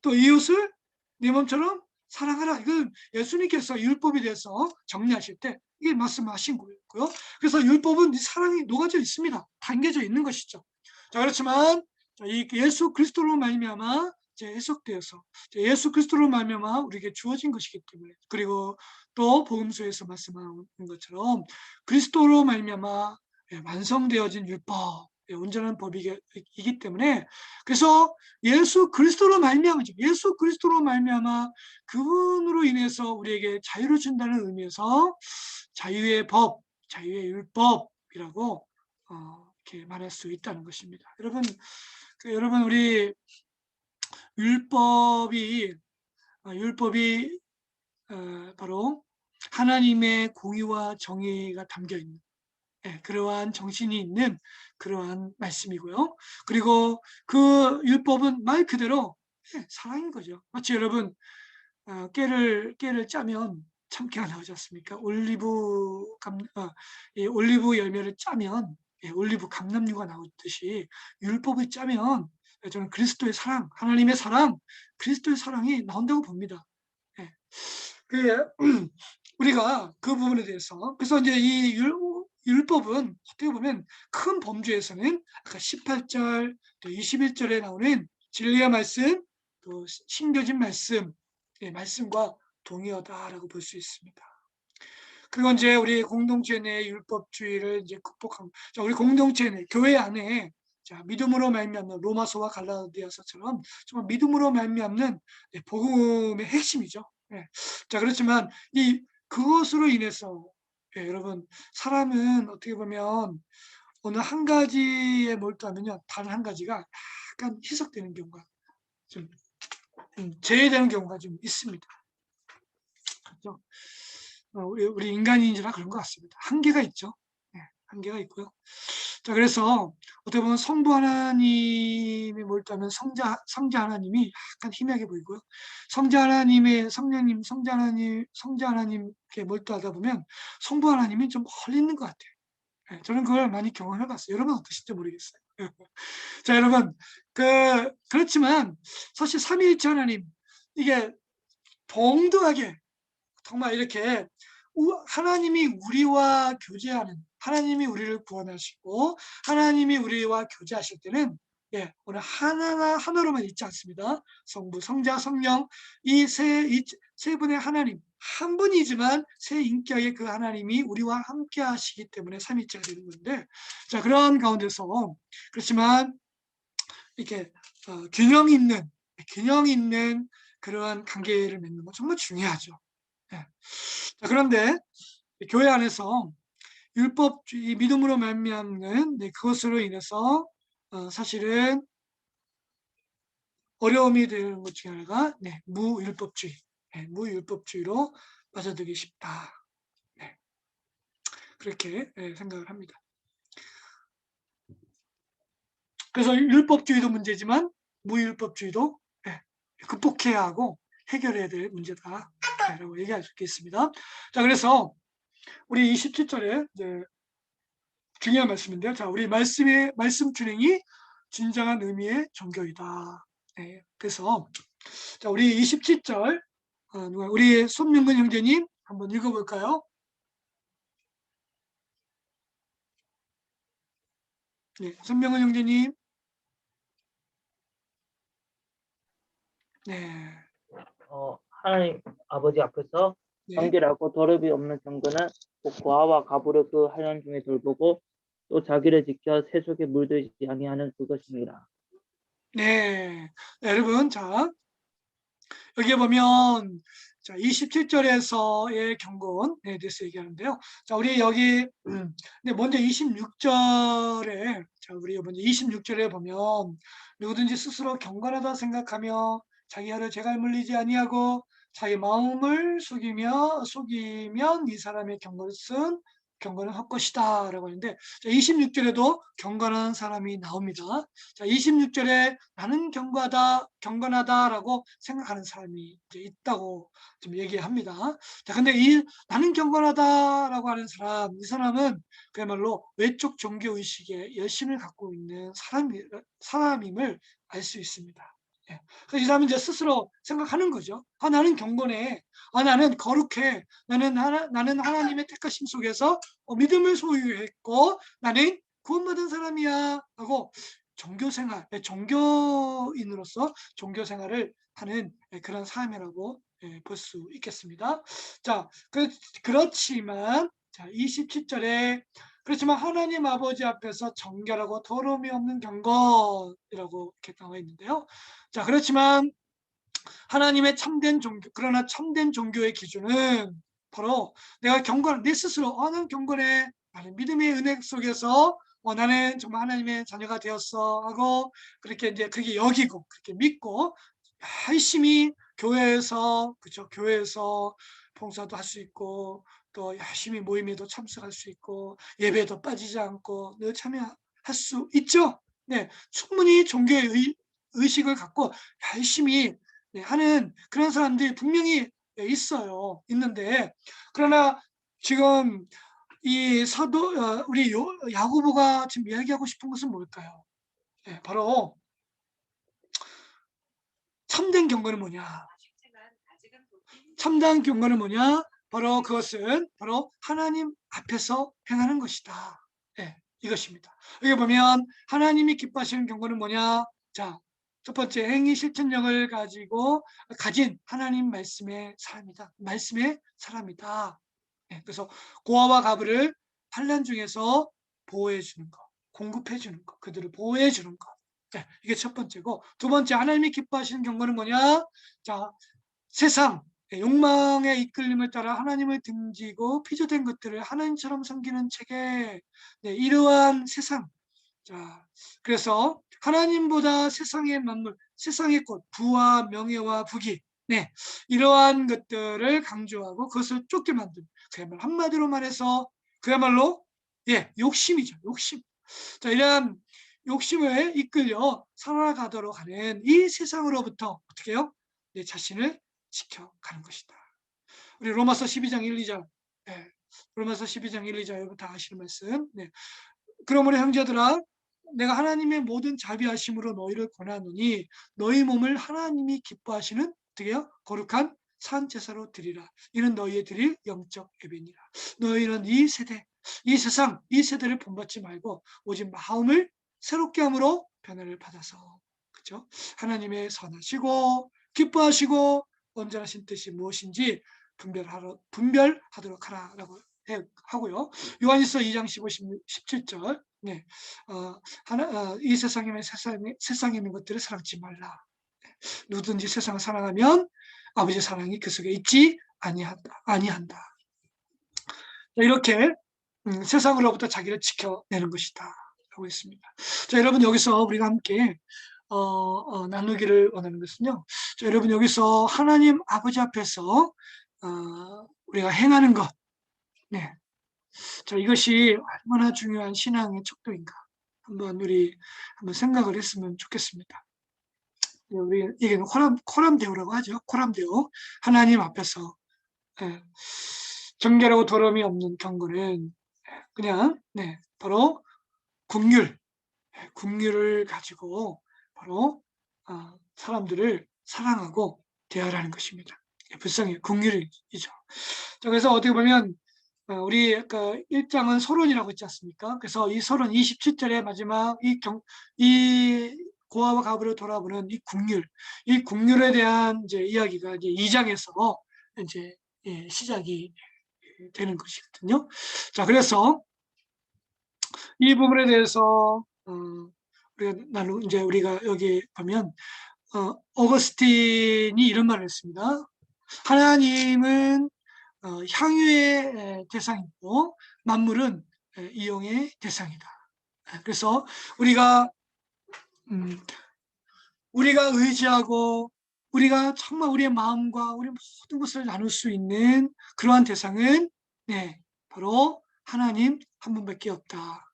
또 이웃을 네 몸처럼 사랑하라. 이건 예수님께서 율법에 대해서 정리하실 때 이게 말씀하신 거였고요. 그래서 율법은 사랑이 녹아져 있습니다. 담겨져 있는 것이죠. 자, 그렇지만 이 예수 그리스도로 말미암아 해석되어서 예수 그리스도로 말미암아 우리에게 주어진 것이기 때문에, 그리고 또 복음서에서 말씀하는 것처럼 그리스도로 말미암아 완성되어진 율법, 온전한 법이기 때문에, 그래서 예수 그리스도로 말미암아죠. 예수 그리스도로 말미암아 그분으로 인해서 우리에게 자유를 준다는 의미에서 자유의 법, 자유의 율법이라고 이렇게 말할 수 있다는 것입니다. 여러분 우리 율법이 바로 하나님의 공의와 정의가 담겨 있는, 그러한 정신이 있는 그러한 말씀이고요. 그리고 그 율법은 말 그대로 사랑인 거죠. 마치 여러분 깨를 짜면 참깨가 나오지 않습니까? 이 올리브 열매를 짜면 올리브 감람류가 나오듯이 율법을 짜면 저는 그리스도의 사랑, 하나님의 사랑, 그리스도의 사랑이 나온다고 봅니다. 그 우리가 그 부분에 대해서, 그래서 이제 이 율법은 어떻게 보면 큰 범주에서는 아까 18절 또 21절에 나오는 진리의 말씀, 또 신겨진 말씀, 말씀과 동의하다라고 볼 수 있습니다. 그리고 이제 우리 공동체 내 율법주의를 이제 극복한, 자, 우리 공동체 내 교회 안에 자, 믿음으로 말미암는 로마서와 갈라디아서처럼 정말 믿음으로 말미암는 복음의 핵심이죠. 자, 그렇지만 그것으로 인해서 여러분 사람은 어떻게 보면 어느 한 가지에 몰두하면요 다른 한 가지가 약간 희석되는 경우가 좀 제외되는 경우가 좀 있습니다. 그렇죠? 우리 인간인지라 그런 것 같습니다. 한계가 있죠. 한계가 있고요. 자, 그래서 어떻게 보면 성부 하나님에 몰두하면 성자 하나님이 약간 희미하게 보이고요. 성자 하나님의 성령님, 성자 하나님께 몰두하다 보면 성부 하나님이 좀 멀리 있는 것 같아요. 저는 그걸 많이 경험해봤어요. 여러분 어떠실지 모르겠어요. 자, 여러분 그렇지만 사실 삼위일체 하나님 이게 동등하게 정말 이렇게 하나님이 우리와 교제하는, 하나님이 우리를 구원하시고 하나님이 우리와 교제하실 때는 오늘 하나로만 있지 않습니다. 성부, 성자, 성령 이 세 분의 하나님 한 분이지만 세 인격의 그 하나님이 우리와 함께 하시기 때문에 삼위일체가 되는 건데, 자, 그런 가운데서 그렇지만 이렇게 균형 있는 그러한 관계를 맺는 건 정말 중요하죠. 자, 그런데 교회 안에서 율법주의, 믿음으로 말미암는 그것으로 인해서 사실은 어려움이 되는 것 중에 하나가 무율법주의로 빠져들기 쉽다. 그렇게 생각을 합니다. 그래서 율법주의도 문제지만 무율법주의도 극복해야 하고 해결해야 될 문제다라고 얘기할 수 있겠습니다. 자, 그래서 우리 27절에 이제 중요한 말씀인데요. 자, 우리 말씀 준행이 진정한 의미의 종교이다. 그래서 자, 우리 27절 우리 손명근 형제님 한번 읽어볼까요? 네, 손명근 형제님. 네. 하나님 아버지 앞에서 네. 정결하고 더럽이 없는 경건은 곧 고아와 가부를 그 하연 중에 돌보고 또 자기를 지켜 세속에 물들지 아니하는 그것입니다. 네. 여러분, 자, 여기에 보면 자, 27절에서의 경건에 대해서 얘기하는데요. 자, 우리 여기 먼저 26절에 우리 먼저 26절에 보면 누구든지 스스로 경건하다 생각하며 자기 혀를 재갈 물리지 아니하고 자기 마음을 속이면 이 사람의 경건은 헛것이다 라고 하는데, 자, 26절에도 경건한 사람이 나옵니다. 자, 26절에 나는 경건하다라고 생각하는 사람이 이제 있다고 좀 얘기합니다. 자, 근데 나는 경건하다라고 하는 이 사람은 그야말로 외적 종교 의식에 열심을 갖고 있는 사람임을 알 수 있습니다. 그래서 이 사람은 이제 스스로 생각하는 거죠. 나는 경건해. 나는 거룩해. 나는 하나님의 택하심 속에서 믿음을 소유했고 나는 구원받은 사람이야 하고 종교인으로서 종교 생활을 하는 그런 삶이라고 볼 수 있겠습니다. 자, 그렇지만 자, 27절에 그렇지만 하나님 아버지 앞에서 정결하고 더러움이 없는 경건이라고 이렇게 나와 있는데요. 자, 그렇지만 하나님의 참된 종교, 그러나 참된 종교의 기준은 바로 내가 경건, 내 스스로 나는 경건해, 나는 믿음의 은혜 속에서 나는 정말 하나님의 자녀가 되었어 하고 그렇게 이제 그렇게 여기고 그렇게 믿고 열심히 교회에서 그죠, 교회에서 봉사도 할 수 있고 또 열심히 모임에도 참석할 수 있고 예배도 빠지지 않고 늘 참여할 수 있죠. 네, 충분히 종교의 의식을 갖고 열심히 하는 그런 사람들이 분명히 있어요. 있는데 그러나 지금 이 사도 우리 야고보가 지금 이야기하고 싶은 것은 뭘까요? 바로 참된 경건은 뭐냐? 참된 경건은 뭐냐? 바로 그것은 바로 하나님 앞에서 행하는 것이다. 이것입니다. 여기 보면 하나님이 기뻐하시는 경건은 뭐냐? 자, 첫 번째 행위 실천력을 가진 하나님 말씀의 사람이다. 말씀의 사람이다. 그래서 고아와 가부를 환난 중에서 보호해 주는 것, 공급해 주는 것, 그들을 보호해 주는 것. 이게 첫 번째고, 두 번째 하나님이 기뻐하시는 경건은 뭐냐? 자, 세상 욕망의 이끌림을 따라 하나님을 등지고 피조된 것들을 하나님처럼 섬기는 체계. 이러한 세상. 자, 그래서 하나님보다 세상의 만물, 세상의 꽃, 부와 명예와 부귀, 이러한 것들을 강조하고 그것을 쫓게 만든, 그야말로 한마디로 말해서 그야말로 욕심이죠. 욕심. 자, 이러한 욕심에 이끌려 살아가도록 하는 이 세상으로부터 어떻게 해요? 내 자신을 지켜가는 것이다. 우리 로마서 12장 1, 2절. 로마서 12장 1, 2절 여러분 다 아시는 말씀. 그러므로 형제들아, 내가 하나님의 모든 자비하심으로 너희를 권하노니 너희 몸을 하나님이 기뻐하시는 어떻게 해요? 거룩한 산 제사로 드리라. 이는 너희의 드릴 영적 예배니라. 너희는 이 세대, 이 세상, 이 세대를 본받지 말고 오직 마음을 새롭게 함으로 변화를 받아서, 그렇죠? 하나님의 선하시고 기뻐하시고 온전하신 뜻이 무엇인지 분별하도록 하라라고 하고요. 요한일서 2장 15, 17절. 이 세상에 있는 것들을 사랑치 말라. 누구든지 세상을 사랑하면 아버지의 사랑이 그 속에 있지 아니한다. 이렇게 세상으로부터 자기를 지켜내는 것이다 하고 있습니다. 자, 여러분 여기서 우리가 함께 나누기를 원하는 것은요. 자, 여러분 여기서 하나님 아버지 앞에서 우리가 행하는 것, 자, 이것이 얼마나 중요한 신앙의 척도인가 우리 한번 생각을 했으면 좋겠습니다. 우리 이게 코람데오라고 하죠. 코람데오. 하나님 앞에서 정결하고 더러움이 없는 경건은 그냥 바로 긍휼을 가지고 바로 사람들을 사랑하고 대하라는 것입니다. 불쌍히 긍휼이죠. 자, 그래서 어떻게 보면 우리 그 1장은 서론이라고 있지 않습니까? 그래서 이 서론 27절의 마지막 이 고아와 가부를 돌아보는 이 긍휼에 대한 이제 이야기가 이제 2장에서 이제 시작이 되는 것이거든요. 자, 그래서 이 부분에 대해서 우리가 여기 보면 어거스틴이 이런 말을 했습니다. 하나님은 향유의 대상이고 만물은 이용의 대상이다. 그래서 우리가 의지하고 우리가 정말 우리의 마음과 우리 모든 것을 나눌 수 있는 그러한 대상은 바로 하나님 한 분밖에 없다.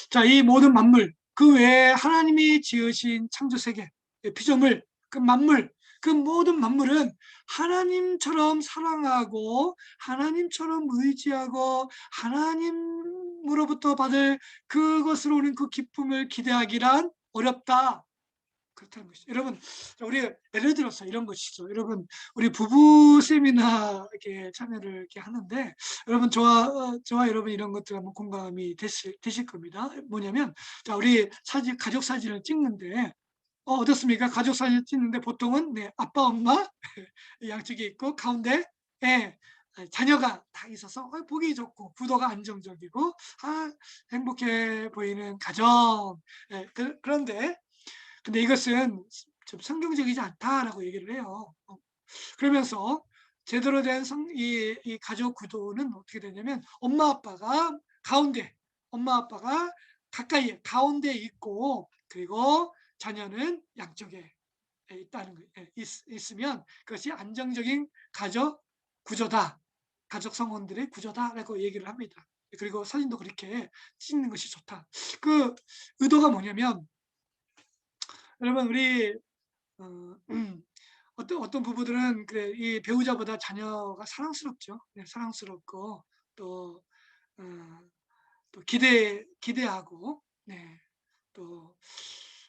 자, 이 모든 만물, 그 외에 하나님이 지으신 창조세계, 피조물, 그 만물, 그 모든 만물은 하나님처럼 사랑하고 하나님처럼 의지하고 하나님으로부터 받을 그것으로 오는 그 기쁨을 기대하기란 어렵다. 그렇다는 것이죠. 여러분, 우리 예를 들어서 이런 것이죠. 여러분, 우리 부부 세미나 이렇게 참여를 이렇게 하는데, 여러분 저와 여러분 이런 것들 한번 공감이 되실 겁니다. 뭐냐면, 자, 우리 가족 사진을 찍는데, 어떻습니까? 가족 사진을 찍는데 보통은 아빠, 엄마 양쪽에 있고 가운데 자녀가 다 있어서 보기 좋고 구도가 안정적이고 행복해 보이는 가정. 그런데 근데 이것은 좀 성경적이지 않다라고 얘기를 해요. 그러면서 제대로 된 이 가족 구도는 어떻게 되냐면 엄마 아빠가 가까이에 가운데에 있고 그리고 자녀는 양쪽에 있다는 거 있으면 그것이 안정적인 가족 구조다. 가족 성원들의 구조다라고 얘기를 합니다. 그리고 사진도 그렇게 찍는 것이 좋다. 그 의도가 뭐냐면 여러분 우리 어떤 부부들은 그래 이 배우자보다 자녀가 사랑스럽죠. 네, 사랑스럽고 또, 또 기대하고 네, 또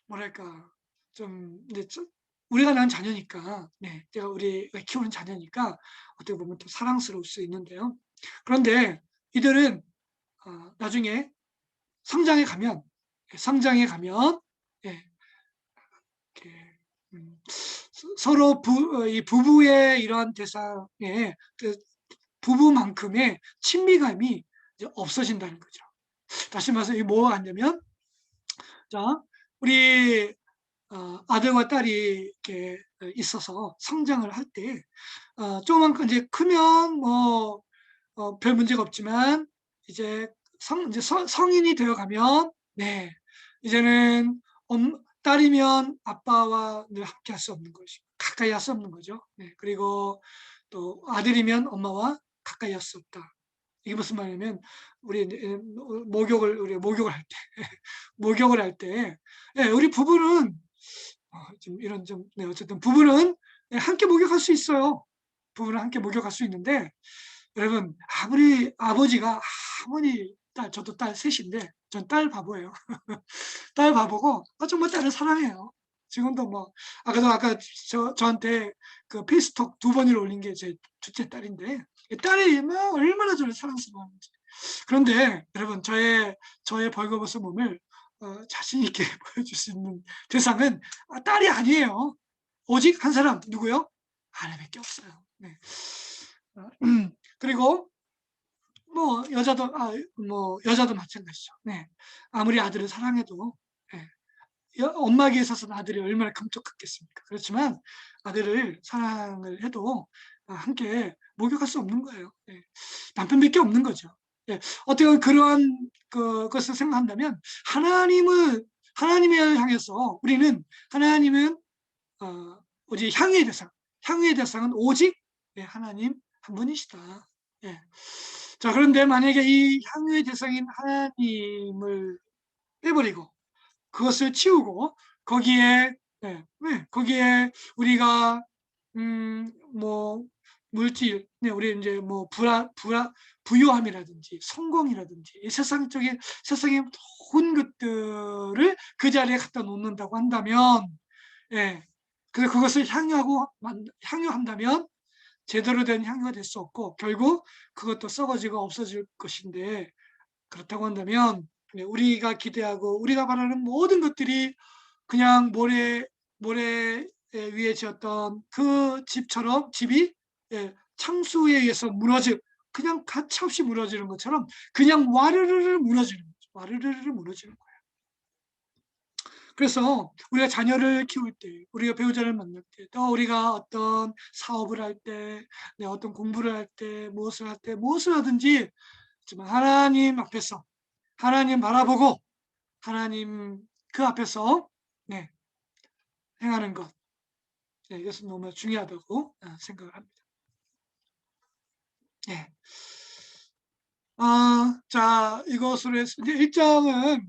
뭐랄까 좀 이제 우리가 낳은 자녀니까 네, 우리가 키우는 자녀니까 어떻게 보면 또 사랑스러울 수 있는데요. 그런데 이들은 나중에 성장해 가면 예, 이렇게 서로 이 부부의 이러한 대상에 그 부부만큼의 친미감이 이제 없어진다는 거죠. 다시 말해서 이게 뭐가 아니냐면, 자, 우리 아들과 딸이 이렇게 있어서 성장을 할 때, 조금만 이제 크면 뭐 별 문제가 없지만 이제 이제 성인이 되어가면, 네, 이제는 딸이면 아빠와 늘 함께 할 수 없는 것이고 가까이 할 수 없는 거죠. 네, 그리고 또 아들이면 엄마와 가까이 할 수 없다. 이게 무슨 말이냐면 우리 목욕을 할 때, 목욕을 할 때, 네, 우리 부부는 좀 이런 좀 네, 어쨌든 부부는 네, 함께 목욕할 수 있어요. 부부는 함께 목욕할 수 있는데 여러분 아무리 아버지가 아무리 저도 딸 셋인데 전 딸 바보예요. 딸 바보고 정말 딸을 사랑해요. 지금도 뭐 아까 저한테 그 페이스톡 2번을 올린 게 제 둘째 딸인데 딸이 뭐 얼마나 저를 사랑스러워하는지. 그런데 여러분 저의 벌거벗은 몸을 자신 있게 보여줄 수 있는 대상은 딸이 아니에요. 오직 한 사람 누구요? 아내밖에 없어요. 네. 그리고 뭐 여자도 마찬가지죠. 네. 아무리 아들을 사랑해도 네. 엄마에게 있어서는 아들이 얼마나 감쪽같겠습니까? 그렇지만 아들을 사랑을 해도 함께 목욕할 수 없는 거예요. 네. 남편밖에 없는 거죠. 네. 어떻게 보면 그러한 것을 생각한다면 하나님을 향해서 우리는 하나님은 오직 향유의 대상은 오직 하나님 한 분이시다. 예. 자, 그런데 만약에 이 향유의 대상인 하나님을 빼버리고 그것을 치우고 거기에 거기에 우리가 뭐 물질, 우리 이제 뭐 부유함이라든지 성공이라든지 이 세상의 모든 것들을 그 자리에 갖다 놓는다고 한다면, 그것을 향유한다면 제대로 된 향유가 될 수 없고 결국 그것도 썩어지고 없어질 것인데 그렇다고 한다면 우리가 기대하고 우리가 바라는 모든 것들이 그냥 모래 위에 지었던 그 집이 창수에 의해서 그냥 가차없이 무너지는 것처럼 그냥 와르르르 무너지는 거죠. 와르르르 무너지는 거예요. 그래서 우리가 자녀를 키울 때, 우리가 배우자를 만날 때, 또 우리가 어떤 사업을 할 때, 어떤 공부를 할 때, 무엇을 하든지 하나님 앞에서 하나님 바라보고 하나님 그 앞에서 행하는 것, 이것은 너무 중요하다고 생각을 합니다. 자, 이것으로 해서 이제 1장은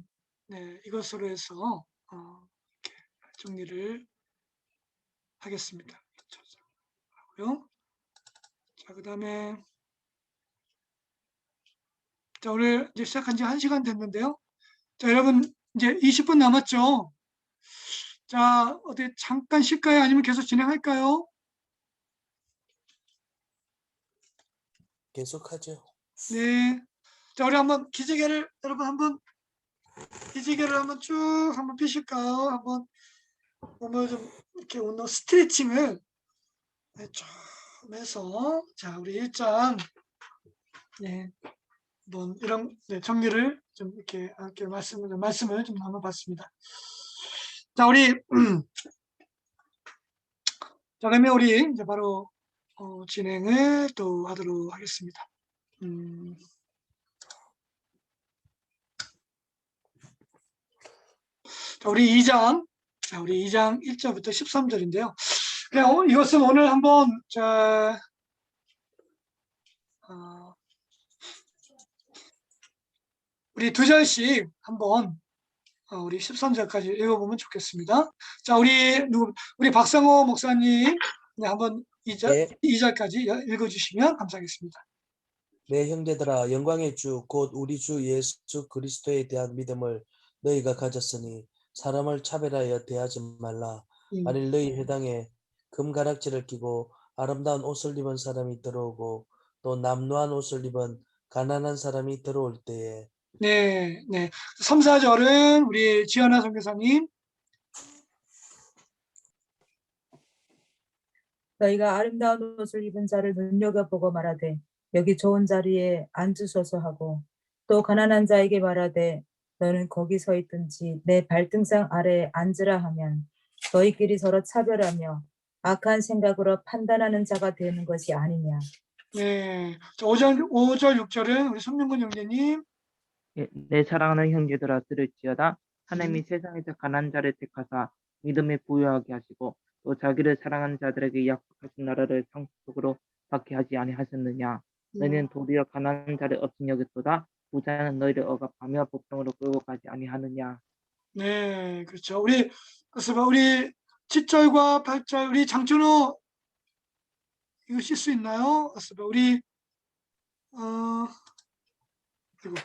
이것으로 해서 이렇게 정리를 하겠습니다. 자, 그다음에 자, 오늘 이제 시작한 지 1시간 됐는데요. 자, 여러분 이제 20분 남았죠. 자, 어디 잠깐 쉴까요? 아니면 계속 진행할까요? 계속하죠. 네. 자, 우리 한번 여러분 한번 기지개를 한번 쭉 한번 펴실까요? 한번 몸을 좀 이렇게 스트레칭을 쭉 해서 자 우리 1장 네, 한번 이런 정리를 좀 이렇게 말씀을 좀 나눠봤습니다. 자 우리 자 그러면 우리 이제 바로 진행을 또 하도록 하겠습니다. 자 우리 2장 1절부터 13절인데요. 그냥 이것은 오늘 한번 우리 2절씩 한번 우리 13절까지 읽어보면 좋겠습니다. 자, 우리 박상호 목사님 네, 한번 2절까지 읽어주시면 감사하겠습니다. 내 형제들아 영광의 주 곧 우리 주 예수 그리스도에 대한 믿음을 너희가 가졌으니 사람을 차별하여 대하지 말라. 만일 너희 회당에 금가락지를 끼고 아름다운 옷을 입은 사람이 들어오고 또 남루한 옷을 입은 가난한 사람이 들어올 때에 네, 3, 4절은 우리 지연아 선교사님. 너희가 아름다운 옷을 입은 자를 눈여겨보고 말하되 여기 좋은 자리에 앉으소서 하고 또 가난한 자에게 말하되 너는 거기 서 있든지 내 발등상 아래에 앉으라 하면 너희끼리 서로 차별하며 악한 생각으로 판단하는 자가 되는 것이 아니냐. 네, 5절, 6절은 우리 손명근 형제님. 예, 내 사랑하는 형제들아 들을지어다. 하나님이 세상에서 가난한 자를 택하사 믿음에 부유하게 하시고 또 자기를 사랑하는 자들에게 약속하신 나라를 상속으로 받게 하지 아니하셨느냐. 너희는 도리어 가난한 자를 업신 여겼도다. 부자는 너희를 억압하며 법정으로 끌고 가지 아니하느냐. 네, 그렇죠. 우리 7절과 8절 우리 장준호 이거 쓸 수 있나요? 우리 그리고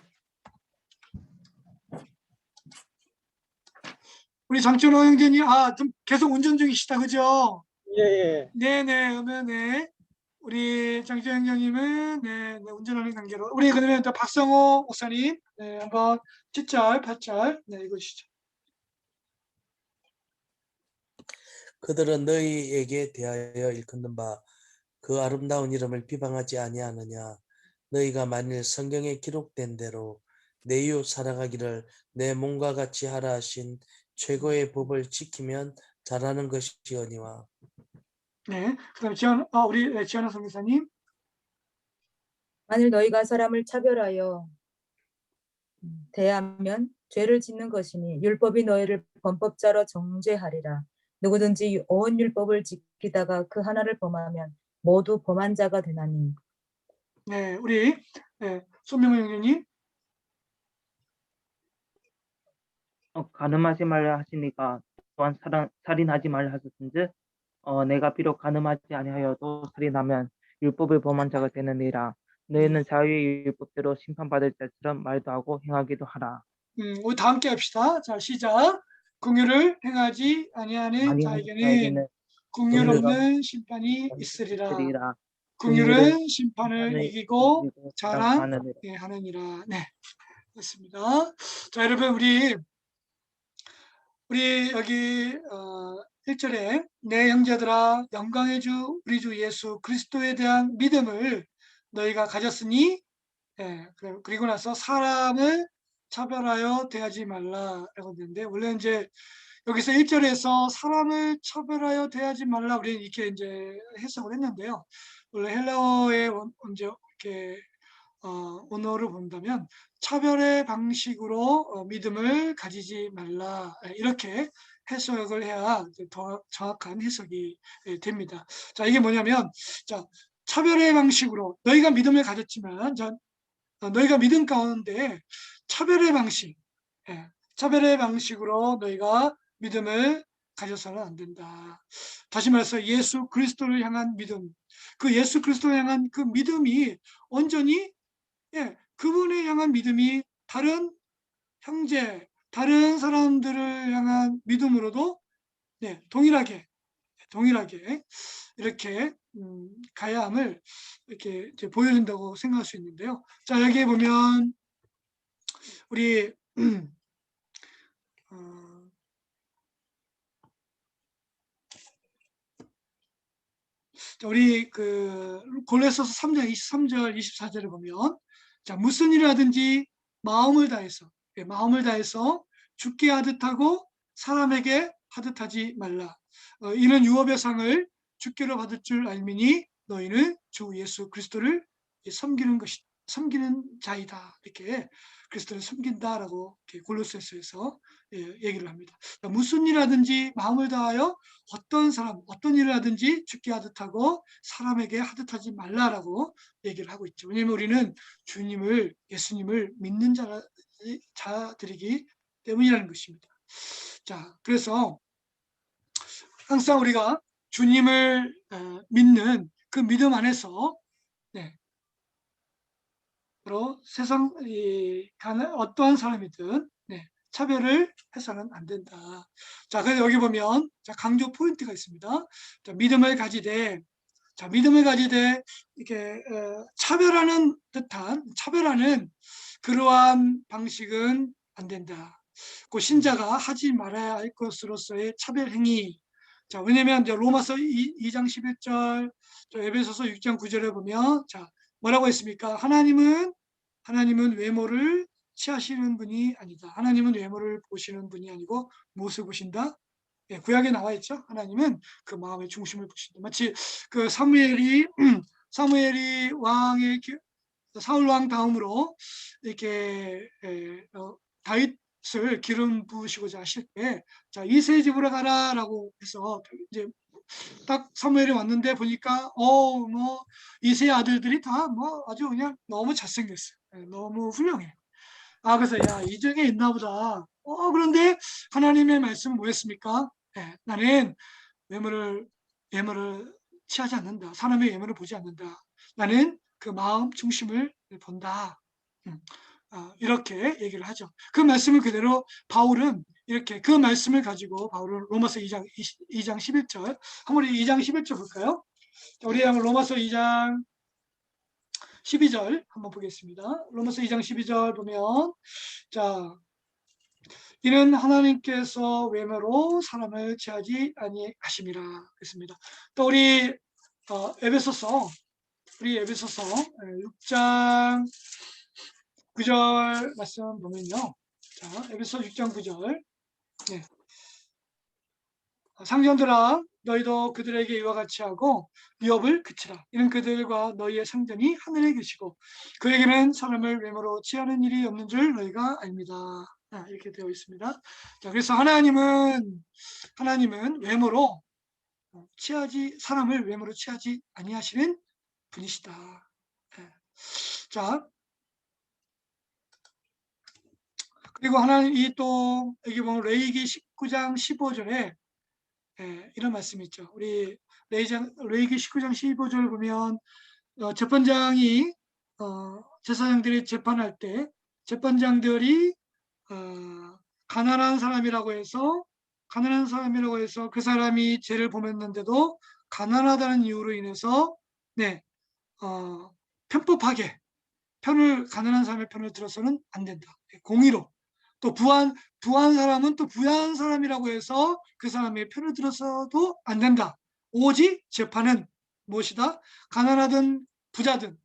우리 장준호 형제님 좀 계속 운전 중이시다 그죠? 예. 네네 네. 우리 장준호 형제님은 네, 운전하는 관계로 우리 그러면 또 박성호 목사님 네, 한번 7절 8절 네 읽으시죠. 그들은 너희에게 대하여 일컫는 바 그 아름다운 이름을 비방하지 아니하느냐. 너희가 만일 성경에 기록된 대로 내 이웃 사랑하기를 내 몸과 같이 하라 하신 최고의 법을 지키면 잘하는 것이오니와. 네, 그다음 우리 지연아 선교사님. 만일 너희가 사람을 차별하여 대하면 죄를 짓는 것이니 율법이 너희를 범법자로 정죄하리라. 누구든지 온 율법을 지키다가 그 하나를 범하면 모두 범한 자가 되나니. 네, 우리 손명훈 형제님. 가늠하지 말라 하시니까 또한 살인하지 말라 하셨은즉 내가 비록 가늠하지 아니하여도 살인하면 율법을 범한 자가 되느니라. 너희는 자유의 율법대로 심판받을 자처럼 말도 하고 행하기도 하라. 우리 다 함께 합시다. 자, 시작. 긍휼을 행하지 아니하는 자에게는 긍휼 없는 심판이 있으리라. 긍휼은 심판을 이기고 자랑하느니라. 네, 맞습니다. 자, 여러분 우리 여기 1절에 내 형제들아 영광의 주 우리 주 예수 그리스도에 대한 믿음을 너희가 가졌으니 그리고 나서 사람을 차별하여 대하지 말라라고 했는데 원래 이제 여기서 1절에서 사람을 차별하여 대하지 말라 우리는 이렇게 이제 해석을 했는데요. 원래 헬라어의 이제 이렇게 언어를 본다면 차별의 방식으로 믿음을 가지지 말라 이렇게 해석을 해야 더 정확한 해석이 됩니다. 자 이게 뭐냐면 자 차별의 방식으로 너희가 믿음을 가졌지만 너희가 믿음 가운데 차별의 방식, 차별의 방식으로 너희가 믿음을 가져서는 안 된다. 다시 말해서 예수 그리스도를 향한 믿음, 그 예수 그리스도를 향한 그 믿음이 온전히 그분을 향한 믿음이 다른 형제, 다른 사람들을 향한 믿음으로도 동일하게 이렇게 가야 함을 이렇게 이제 보여준다고 생각할 수 있는데요. 자 여기 보면 우리 자, 우리 그 골로새서 3장 23절 24절을 보면 자, 무슨 일을 하든지 마음을 다해서 마음을 다해서 주께 하듯 하고 사람에게 하듯 하지 말라. 이는 유업의 상을 주께로 받을 줄 알미니 너희는 주 예수 그리스도를 섬기는 자이다. 이렇게 그리스도를 섬긴다라고 이렇게 골로새서에서 얘기를 합니다. 무슨 일 하든지 마음을 다하여 어떤 사람, 어떤 일을 하든지 주께 하듯 하고 사람에게 하듯 하지 말라라고 얘기를 하고 있죠. 왜냐하면 우리는 주님을, 예수님을 믿는 자들이기 때문이라는 것입니다. 자, 그래서 항상 우리가 주님을 믿는 그 믿음 안에서 바로 세상 어떠한 사람이든 차별을 해서는 안 된다. 자, 그래서 여기 보면 강조 포인트가 있습니다. 자, 믿음을 가지되 이렇게 차별하는 그러한 방식은 안 된다. 그 신자가 하지 말아야 할 것으로서의 차별 행위. 자, 왜냐면 이제 로마서 2장 11절, 에베소서 6장 9절에 보면 자, 뭐라고 했습니까? 하나님은 외모를 취하시는 분이 아니다. 하나님은 외모를 보시는 분이 아니고 무엇을 보신다? 구약에 나와 있죠. 하나님은 그 마음의 중심을 보신다. 마치 그 사무엘이 사울 왕 다음으로 이렇게 다윗을 기름 부으시고자 하실 때, 자, 이새의 집으로 가라라고 해서 이제 딱 사무엘이 왔는데 보니까 뭐 이새의 아들들이 다 뭐 아주 그냥 너무 잘생겼어요. 너무 훌륭해. 그래서 야, 이 중에 있나 보다. 그런데 하나님의 말씀은 뭐였습니까? 나는 외모를 취하지 않는다. 사람의 외모를 보지 않는다. 나는 그 마음 중심을 본다. 이렇게 얘기를 하죠. 그 말씀을 그대로 바울은 이렇게 그 말씀을 가지고 바울은 로마서 2장 11절 한번 2장 11절 볼까요? 우리 로마서 2장 12절 한번 보겠습니다. 로마서 2장 12절 보면 자, 이는 하나님께서 외모로 사람을 취하지 아니하심이라 했습니다. 또 우리 에베소서 6장 9절 말씀 보면요. 자, 에베소 6장 9절. 상전들아 너희도 그들에게 이와 같이 하고 위협을 그치라. 이는 그들과 너희의 상전이 하늘에 계시고 그에게는 사람을 외모로 취하는 일이 없는 줄 너희가 압니다. 이렇게 되어 있습니다. 자, 그래서 하나님은 외모로 사람을 외모로 취하지 아니하시는 분이시다. 자, 그리고 하나님 또 여기 보면 레위기 19장 15절에 이런 말씀이 있죠. 우리 레위기 19장 15절 보면 재판장이 제사장들이 재판할 때 재판장들이 가난한 사람이라고 해서 그 사람이 죄를 범했는데도 가난하다는 이유로 인해서 편법하게 가난한 사람의 편을 들어서는 안 된다. 공의로. 또 부한 사람은 또 부유한 사람이라고 해서 그 사람의 편을 들어서도 안 된다. 오직 재판은 무엇이다? 가난하든 부자든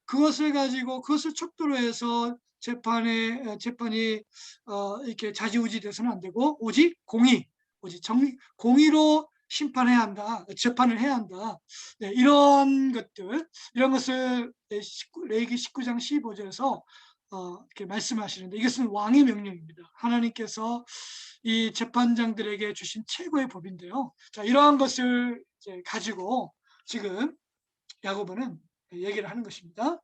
그것을 가지고 그것을 척도로 해서 재판이 이렇게 좌지우지돼서는 안 되고 오직 공의로 심판해야 한다. 재판을 해야 한다. 이런 것을 레위기 19장 15절에서 이렇게 말씀하시는데 이것은 왕의 명령입니다. 하나님께서 이 재판장들에게 주신 최고의 법인데요. 자, 이러한 것을 이제 가지고 지금 야고보는 얘기를 하는 것입니다.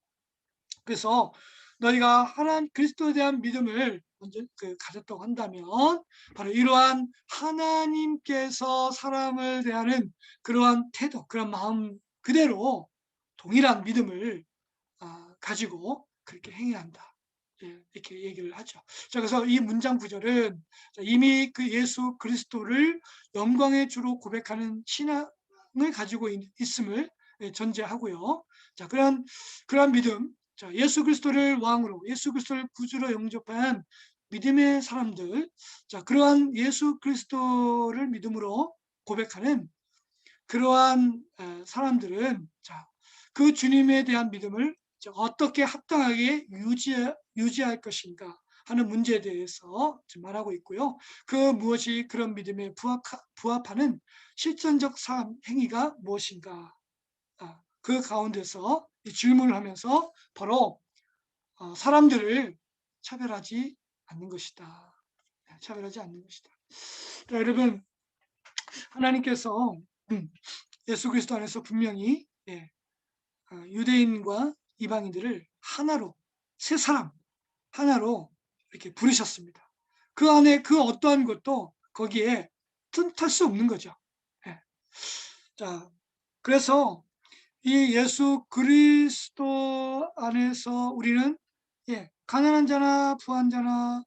그래서 너희가 그리스도에 대한 믿음을 먼저 가졌다고 한다면 바로 이러한 하나님께서 사람을 대하는 그러한 태도, 그런 마음 그대로 동일한 믿음을 가지고 그렇게 행해야 한다. 이렇게 얘기를 하죠. 자, 그래서 이 문장 구절은 이미 그 예수 그리스도를 영광의 주로 고백하는 신앙을 가지고 있음을 전제하고요. 자, 그런 믿음, 자, 예수 그리스도를 왕으로, 예수 그리스도를 구주로 영접한 믿음의 사람들, 자, 그러한 예수 그리스도를 믿음으로 고백하는 그러한 사람들은 자, 그 주님에 대한 믿음을 어떻게 합당하게 유지할 것인가 하는 문제에 대해서 지금 말하고 있고요. 그 무엇이 그런 믿음에 부합하는 실천적 삶 행위가 무엇인가, 그 가운데서 이 질문을 하면서 바로 사람들을 차별하지 않는 것이다. 차별하지 않는 것이다. 자, 여러분, 하나님께서 예수 그리스도 안에서 분명히 유대인과 이방인들을 하나로, 세 사람 하나로 이렇게 부르셨습니다. 그 안에 그 어떠한 것도 거기에 틈탈 수 없는 거죠. 예. 자, 그래서 이 예수 그리스도 안에서 우리는 가난한 자나 부한 자나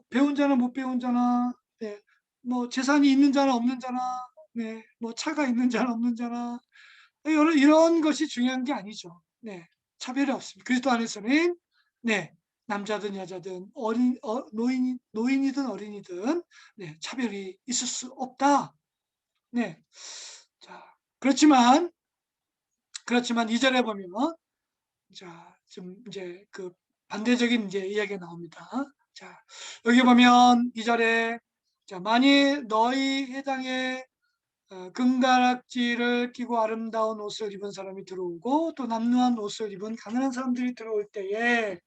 배운 자나 못 배운 자나 뭐 재산이 있는 자나 없는 자나 뭐 차가 있는 자나 없는 자나 이런 것이 중요한 게 아니죠. 차별이 없습니다. 그리스도 안에서는 남자든 여자든 노인이든 어린이든 차별이 있을 수 없다. 자, 그렇지만 2절에 보면 자, 좀 이제 그 반대적인 이제 이야기가 나옵니다. 자, 여기 보면 2절에 자, 만일 너희 해당에 금가락지를 끼고 아름다운 옷을 입은 사람이 들어오고 또 남루한 옷을 입은 가난한 사람들이 들어올 때에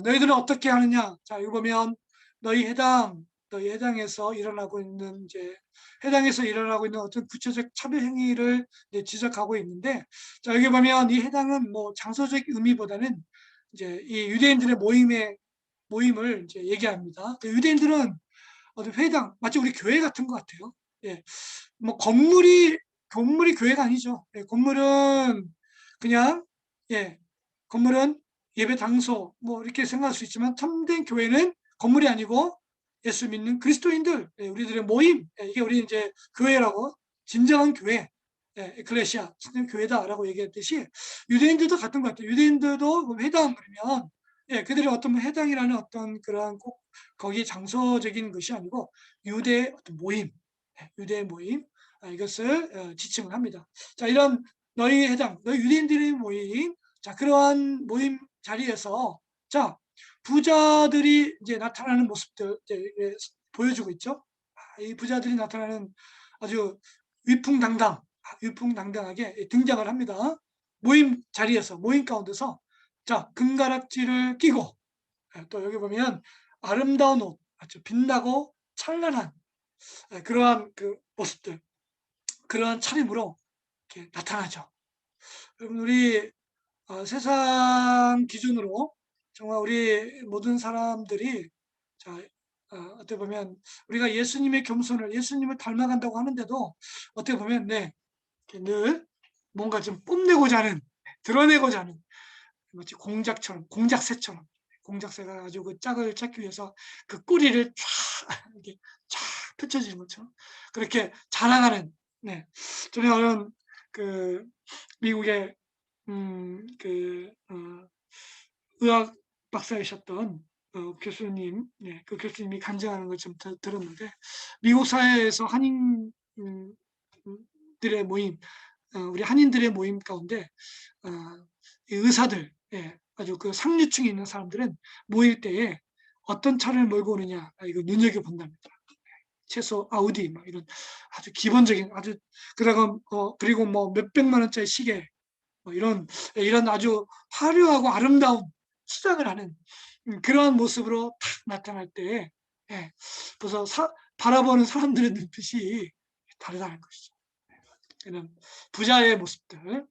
너희들은 어떻게 하느냐? 자, 이거 보면 너희 해당에서 일어나고 있는 이제 해당에서 일어나고 있는 어떤 구체적 차별 행위를 지적하고 있는데, 자, 여기 보면 이 해당은 뭐 장소적 의미보다는 이제 이 유대인들의 모임을 이제 얘기합니다. 유대인들은 어떤 회당, 마치 우리 교회 같은 것 같아요. 뭐 건물이 교회가 아니죠. 건물은 그냥 건물은 예배 장소 뭐 이렇게 생각할 수 있지만 참된 교회는 건물이 아니고 예수 믿는 그리스도인들, 우리들의 모임, 이게 우리 이제 교회라고 진정한 교회, 에클레시아 진정 교회다라고 얘기했듯이 유대인들도 같은 것 같아요. 유대인들도 회당 그러면 그들이 어떤 회당이라는 어떤 그런 꼭 거기 장소적인 것이 아니고 유대의 어떤 모임, 유대의 모임, 이것을 지칭을 합니다. 자, 이런 너희 유대인들의 모임, 자, 그러한 모임 자리에서 자, 부자들이 이제 나타나는 모습들 이제 보여주고 있죠. 이 부자들이 나타나는 아주 위풍당당하게 등장을 합니다. 모임 자리에서, 모임 가운데서 자, 금가락지를 끼고 또 여기 보면 아름다운 옷, 아주 빛나고 찬란한 그러한 그 모습들, 그러한 차림으로 이렇게 나타나죠. 여러분, 우리 세상 기준으로 정말 우리 모든 사람들이 자, 어떻게 보면 우리가 예수님의 겸손을, 예수님을 닮아간다고 하는데도 어떻게 보면 늘 뭔가 좀 뽐내고자 하는, 드러내고자 하는 마치 공작새처럼 공작새가 아주 그 짝을 찾기 위해서 그 꼬리를 이렇게 쫙 펼쳐지는 것처럼 그렇게 자랑하는, 저는 그 미국의 그 의학 박사이셨던 교수님, 그 교수님이 간증하는 걸 좀 들었는데, 미국 사회에서 한인들의 모임, 우리 한인들의 모임 가운데 이 의사들, 아주 그 상류층에 있는 사람들은 모일 때에 어떤 차를 몰고 오느냐, 이거 눈여겨 본답니다. 최소 아우디, 막 이런 아주 기본적인 아주 그리고 뭐 몇백만 원짜리 시계, 뭐 이런 아주 화려하고 아름다운 수장을 하는 그러한 모습으로 탁 나타날 때 벌써 바라보는 사람들의 눈빛이 다르다는 것이죠. 그런 부자의 모습들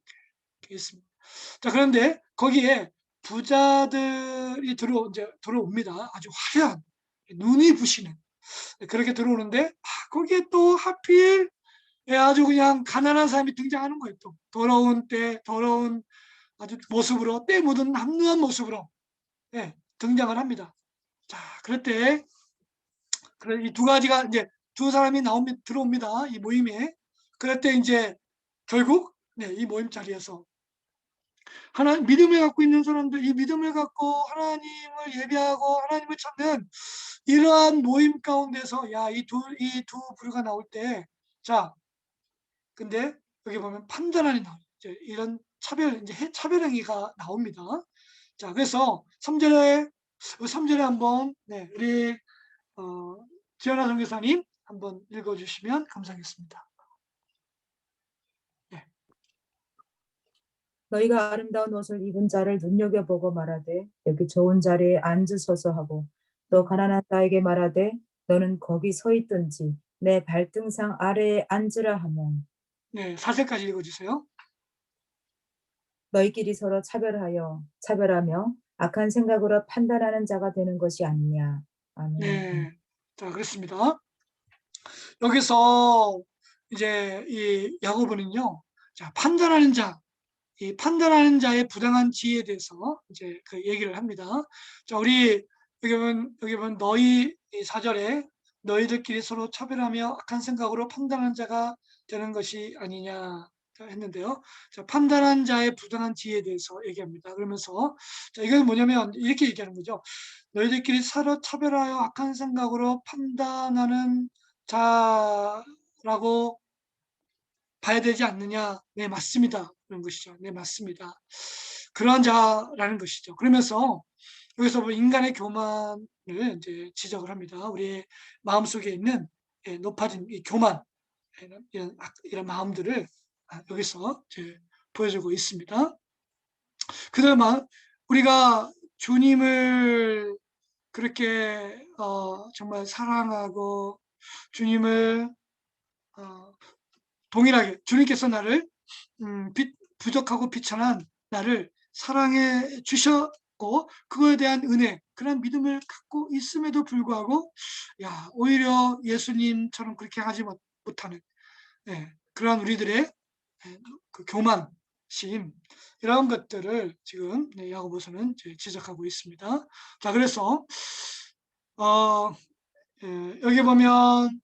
있습니다. 자, 그런데 거기에 부자들이 들어옵니다. 아주 화려한 눈이 부시는 그렇게 들어오는데 거기에 또 하필 아주 그냥 가난한 사람이 등장하는 거예요. 또 더러운 아주 모습으로 때 묻은 남루한 모습으로 등장을 합니다. 자, 그럴 때 이 두 가지가 이제 두 사람이 들어옵니다. 이 모임에. 그럴 때 이제 결국 이 모임 자리에서 믿음을 갖고 있는 사람들, 이 믿음을 갖고 하나님을 예배하고 하나님을 찾는 이러한 모임 가운데서 이 두 부류가 나올 때, 자, 근데 여기 보면 판단하는 이제 이런 차별 행위가 나옵니다. 자, 그래서 3절에 한번 우리 지연아 선교사님 한번 읽어주시면 감사하겠습니다. 너희가 아름다운 옷을 입은 자를 눈여겨보고 말하되 여기 좋은 자리에 앉으소서 하고 또 가난한 자에게 말하되 너는 거기 서 있든지 내 발등상 아래에 앉으라 하면 4절까지 읽어주세요. 너희끼리 서로 차별하며 악한 생각으로 판단하는 자가 되는 것이 아니냐. 아멘. 자, 그렇습니다. 여기서 이제 이 야고보는요, 자, 이 판단하는 자의 부당한 지혜에 대해서 이제 그 얘기를 합니다. 자, 우리 여기 보면 너희 이 4절에 너희들끼리 서로 차별하며 악한 생각으로 판단하는 자가 되는 것이 아니냐 했는데요. 자, 판단한 자의 부당한 지혜에 대해서 얘기합니다. 그러면서 자, 이건 뭐냐면 이렇게 얘기하는 거죠. 너희들끼리 서로 차별하여 악한 생각으로 판단하는 자라고 봐야 되지 않느냐. 네, 맞습니다. 그런 것이죠. 네, 맞습니다. 그러한 자라는 것이죠. 그러면서 여기서 뭐 인간의 교만을 이제 지적을 합니다. 우리의 마음속에 있는 높아진 이 교만, 이런 마음들을 여기서 이제 보여주고 있습니다. 그다음 우리가 주님을 그렇게 정말 사랑하고 주님을 동일하게 주님께서 나를 부족하고 비천한 나를 사랑해 주셨고 그거에 대한 은혜, 그런 믿음을 갖고 있음에도 불구하고 오히려 예수님처럼 그렇게 하지 못하는 그러한 우리들의 그 교만심, 이런 것들을 지금 야고보서는 지적하고 있습니다. 자, 그래서 여기 보면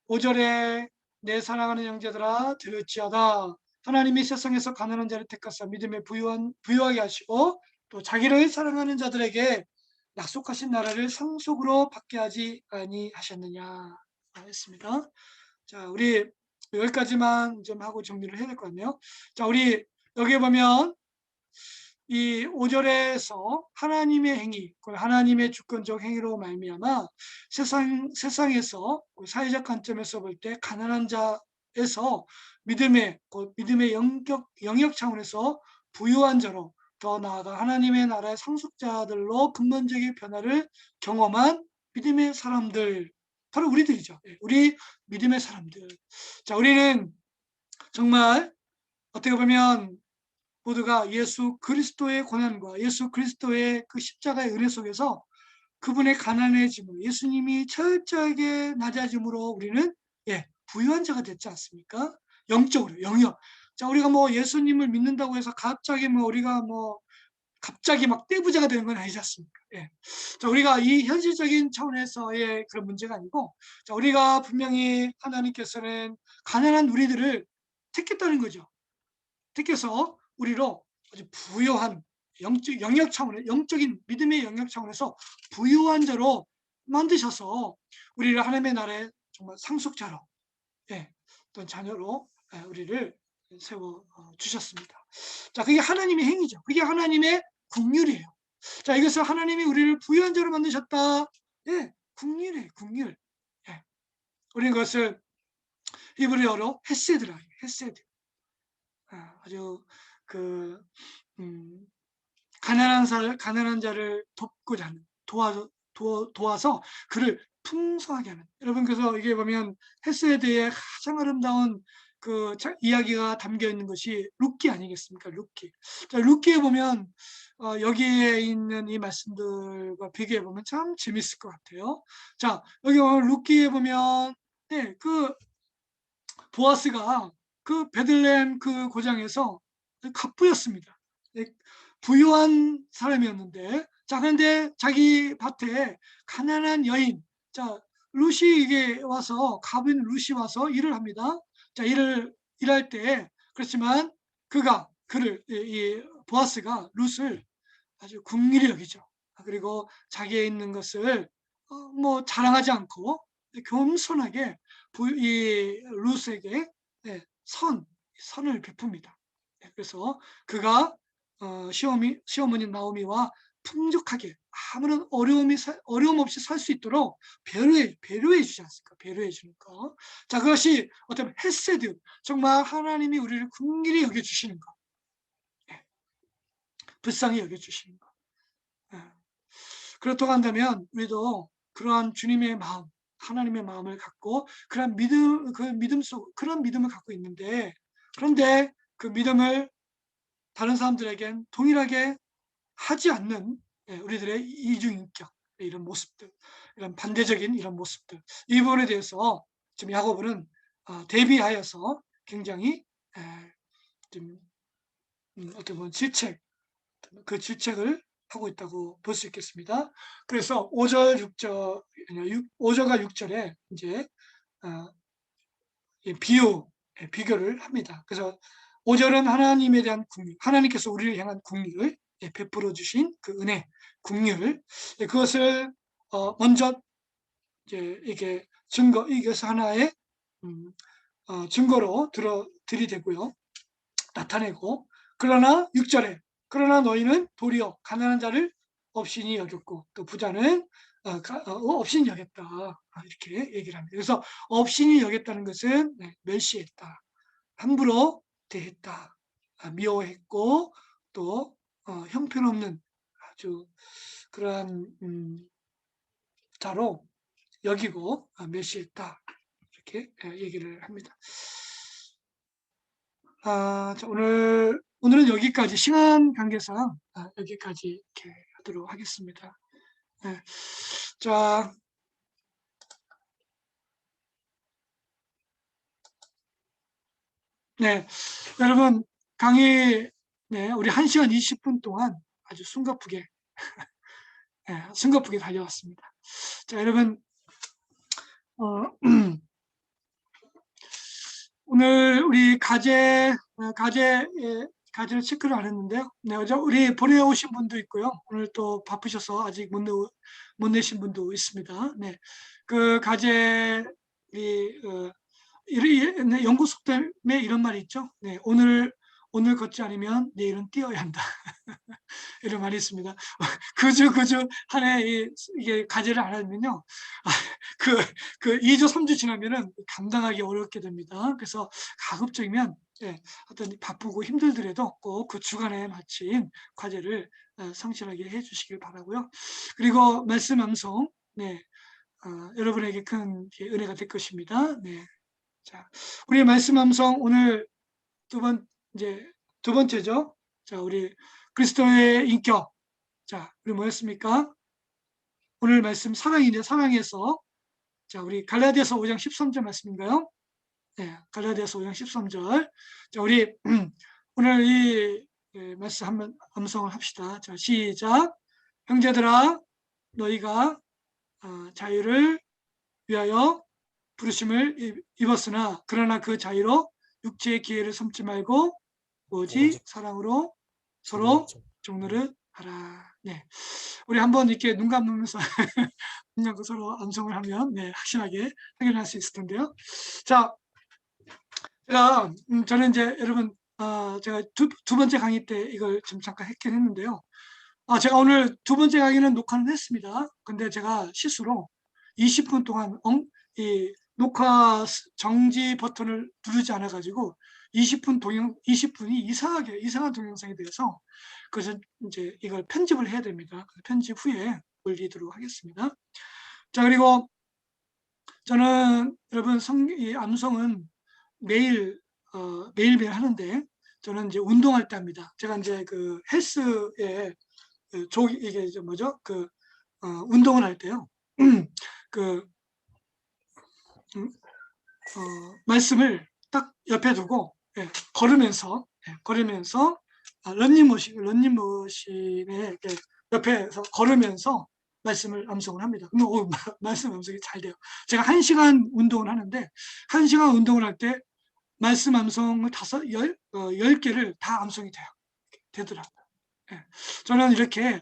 5절에 내 사랑하는 형제들아 들을지어다. 하나님이 세상에서 가난한 자를 택하사 믿음에 부유하게 하시고 또 자기를 사랑하는 자들에게 약속하신 나라를 상속으로 받게 하지 아니하셨느냐 했습니다. 자, 우리 여기까지만 좀 하고 정리를 해야 될 것 같네요. 자, 우리 여기에 보면 이 5절에서 하나님의 행위, 하나님의 주권적 행위로 말미암아 세상에서 사회적 관점에서 볼 때 가난한 자에서 믿음의 영역 차원에서 부유한 자로, 더 나아가 하나님의 나라의 상속자들로 근본적인 변화를 경험한 믿음의 사람들, 바로 우리들이죠. 우리 믿음의 사람들. 자, 우리는 정말 어떻게 보면 모두가 예수 그리스도의 고난과 예수 그리스도의 그 십자가의 은혜 속에서 그분의 가난해짐으로, 예수님이 철저하게 낮아짐으로 우리는 부유한 자가 됐지 않습니까? 영적으로, 영역. 자, 우리가 뭐 예수님을 믿는다고 해서 갑자기 우리가 갑자기 막 떼부자가 되는 건 아니지 않습니까? 자, 우리가 이 현실적인 차원에서의 그런 문제가 아니고, 자, 우리가 분명히 하나님께서는 가난한 우리들을 택했다는 거죠. 택해서 우리로 아주 부유한 영역 차원의 영적인 믿음의 영역 차원에서 부유한 자로 만드셔서 우리를 하나님의 나라의 정말 상속자로, 어떤 자녀로 우리를 세워 주셨습니다. 자, 그게 하나님의 행위죠. 그게 하나님의 국률이에요. 자, 이것을 하나님이 우리를 부유한 자로 만드셨다. 국률이에요, 국률. 우리는 그것을 히브리어로 헤세드라, 헤세드. 아주 가난한 자를 돕고자 하는, 도와서 그를 풍성하게 하는. 여러분, 그래서 이게 보면 헤세드의 가장 아름다운 그 이야기가 담겨 있는 것이 룻기 아니겠습니까? 룻기. 자, 룻기에 보면 여기에 있는 이 말씀들과 비교해 보면 참 재밌을 것 같아요. 자, 여기 보면 룻기에 보면 그 보아스가 그 베들레헴 그 고장에서 갑부였습니다. 부유한 사람이었는데, 자, 그런데 자기 밭에 가난한 여인, 자, 룻이 이게 와서, 갑인 룻이 와서 일을 합니다. 자, 일할 때, 그렇지만 이 보아스가 룻을 아주 긍휼히 여기죠. 그리고 자기에 있는 것을 자랑하지 않고 겸손하게 이 룻에게 선을 베풉니다. 네, 그래서 그가 시어머니 나오미와 풍족하게 아무런 어려움 없이 살 수 있도록 배려해 주지 않습니까? 배려해 주는 거. 자, 그것이 어떤 헤세드, 정말 하나님이 우리를 긍휼히 여겨 주시는 거, 네, 불쌍히 여겨 주시는 거. 네. 그렇다고 한다면 우리도 그러한 주님의 마음, 하나님의 마음을 갖고 그런 그런 믿음을 갖고 있는데, 그런데 그 믿음을 다른 사람들에겐 동일하게 하지 않는 우리들의 이중인격, 이런 모습들, 이런 반대적인 이런 모습들, 이 부분에 대해서 지금 야고보는 대비하여서 굉장히 좀 어떻게 보면 그 질책을 하고 있다고 볼 수 있겠습니다. 그래서 5절, 6절, 5절과 6절에 이제 비교를 합니다. 그래서 5절은 하나님에 대한 긍휼, 하나님께서 우리를 향한 긍휼을 베풀어 주신 그 은혜, 긍휼, 그것을 먼저 이제 이게 이것을 하나의 증거로 들이대고요, 나타내고, 그러나 6절에 그러나 너희는 도리어 가난한 자를 업신이 여겼고 또 부자는 업신이 여겼다, 이렇게 얘기를 합니다. 그래서 업신이 여겼다는 것은 멸시했다, 함부로 대했다, 미워했고 또 형편없는 아주 그러한 자로 여기고 멸시했다, 이렇게 얘기를 합니다. 자, 오늘은 여기까지, 시간 관계상 여기까지 이렇게 하도록 하겠습니다. 네. 자, 네, 여러분 강의, 네, 우리 1시간 20분 동안 아주 숨가쁘게 숨가쁘게 달려왔습니다. 자, 여러분 오늘 우리 과제를 체크를 안 했는데요. 네, 우리 보내오신 분도 있고요. 오늘 또 바쁘셔서 아직 못 내신 분도 있습니다. 네, 그 과제 연구 속담에 이런 말이 있죠. 네, 오늘 걷지 않으면 내일은 뛰어야 한다. 이런 말이 있습니다. 그주 한 해 이게 과제를 안 하면요, 그 2주 3주 지나면은 감당하기 어렵게 됩니다. 그래서 가급적이면 어떤 바쁘고 힘들더라도 꼭 그 주간에 마친 과제를 성실하게 해주시길 바라고요. 그리고 말씀 암송, 네, 여러분에게 큰 은혜가 될 것입니다. 네, 자, 우리 말씀 암송 오늘 두 번째죠. 자, 우리 그리스도의 인격. 자, 우리 뭐였습니까? 오늘 말씀 사랑인데, 사랑에서, 자, 우리 갈라디아서 5장 13절 말씀인가요? 네, 갈라디아서 5장 13절. 자, 우리 오늘 이 말씀 한번 암송을 합시다. 자, 시작. 형제들아, 너희가 자유를 위하여 부르심을 입었으나 그러나 그 자유로 육체의 기회를 삼지 말고 오직 사랑으로 서로 종노릇 하라. 네, 우리 한번 이렇게 눈 감으면서 눈 감고 서로 암송을 하면 확실하게 확인할 수 있을 텐데요. 자, 저는 이제 여러분 제가 두 번째 강의 때 이걸 좀 잠깐 했긴 했는데요. 제가 오늘 두 번째 강의는 녹화는 했습니다. 근데 제가 실수로 20분 동안 이 녹화 정지 버튼을 누르지 않아 가지고 20분이 이상한 동영상이 돼서, 그래서 이제 이걸 편집을 해야 됩니다. 편집 후에 올리도록 하겠습니다. 자, 그리고 저는 여러분 이 암송은 매일매일 하는데, 저는 이제 운동할 때 합니다. 제가 이제 그 헬스에 이게 뭐죠? 운동을 할 때요. 말씀을 딱 옆에 두고 걸으면서 런닝머신에 옆에서 걸으면서 말씀을 암송을 합니다. 그러면 말씀 암송이 잘 돼요. 제가 1시간 운동을 하는데 1시간 운동을 할 때 말씀 암송을 10개를 다 암송이 되더라고요. 저는 이렇게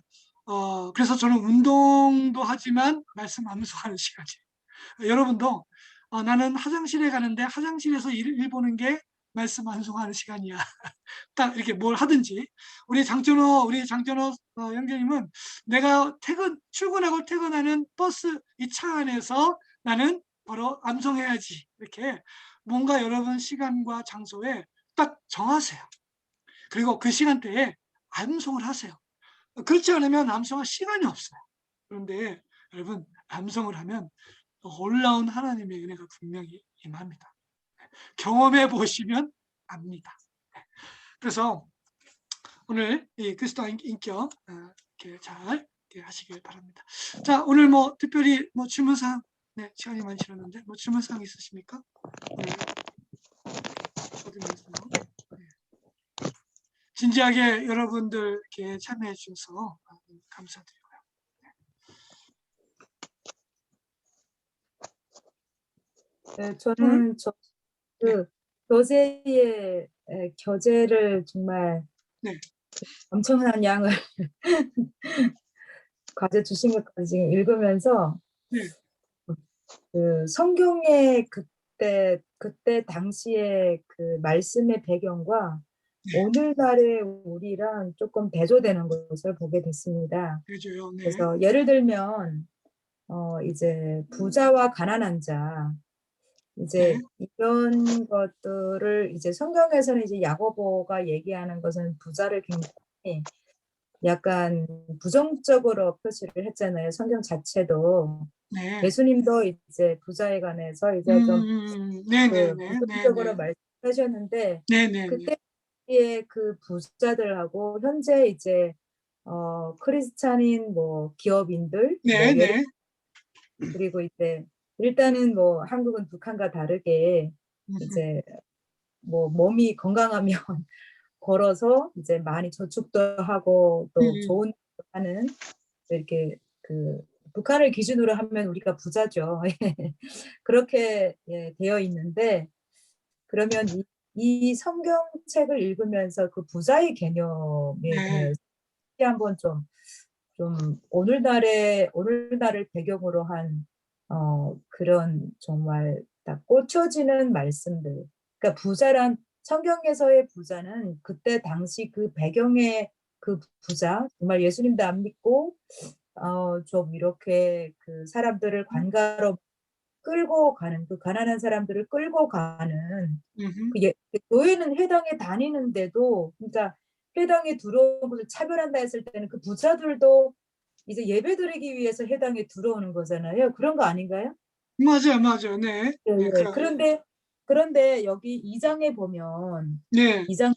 그래서 저는 운동도 하지만 말씀 암송하는 시간이에요. 여러분도 나는 화장실에 가는데 화장실에서 일 보는 게 말씀 암송하는 시간이야. 딱 이렇게 뭘 하든지. 우리 장전호 형제님은 내가 출근하고 퇴근하는 버스 이 차 안에서 나는 바로 암송해야지. 이렇게 뭔가 여러분 시간과 장소에 딱 정하세요. 그리고 그 시간대에 암송을 하세요. 그렇지 않으면 암송할 시간이 없어요. 그런데 여러분 암송을 하면 놀라운 하나님의 은혜가 분명히 임합니다. 경험해 보시면 압니다. 그래서 오늘 이 그리스도 인격 이렇게 잘 하시길 바랍니다. 자, 오늘 뭐 특별히 뭐 질문사항, 네, 시간이 많이 지났는데 뭐 질문사항 있으십니까? 네. 네. 진지하게 여러분들 이렇게 참여해 주셔서 감사드리고요. 네, 저는 그 교재의 교재를 정말 네. 엄청난 양을 과제 주신 것까지 지금 읽으면서 네. 그 성경의 그때 당시의 그 말씀의 배경과 오늘날의 우리랑 조금 대조되는 것을 보게 됐습니다. 그죠. 네. 그래서 예를 들면 이제 부자와 가난한 자 이제 이런 것들을 이제 성경에서는 이제 야고보가 얘기하는 것은 부자를 굉장히 약간 부정적으로 표시를 했잖아요. 성경 자체도 네. 예수님도 이제 부자에 관해서 이제 좀 부정적으로 말씀하셨는데 네네. 그때의 그 부자들하고 현재 이제 크리스찬인 뭐 기업인들 뭐 네. 그리고 이제 일단은 뭐 한국은 북한과 다르게 이제 뭐 몸이 건강하면 걸어서 이제 많이 저축도 하고 또 좋은 일도 하는 이렇게 그 북한을 기준으로 하면 우리가 부자죠. 그렇게 되어 있는데 그러면 이 성경책을 읽으면서 그 부자의 개념에 대해서 한번 좀 오늘날을 배경으로 한 그런 정말 딱 꽂혀지는 말씀들. 그러니까 부자란 성경에서의 부자는 그때 당시 그 배경의 그 부자 정말 예수님도 안 믿고 좀 이렇게 그 사람들을 관가로 끌고 가는 그 가난한 사람들을 끌고 가는 그 교회는 회당에 다니는데도 그러니까 회당에 들어온 것을 차별한다 했을 때는 그 부자들도 이제 예배드리기 위해서 회당에 들어오는 거잖아요. 그런 거 아닌가요? 맞아요. 네. 그런데 여기 2장에 보면 2장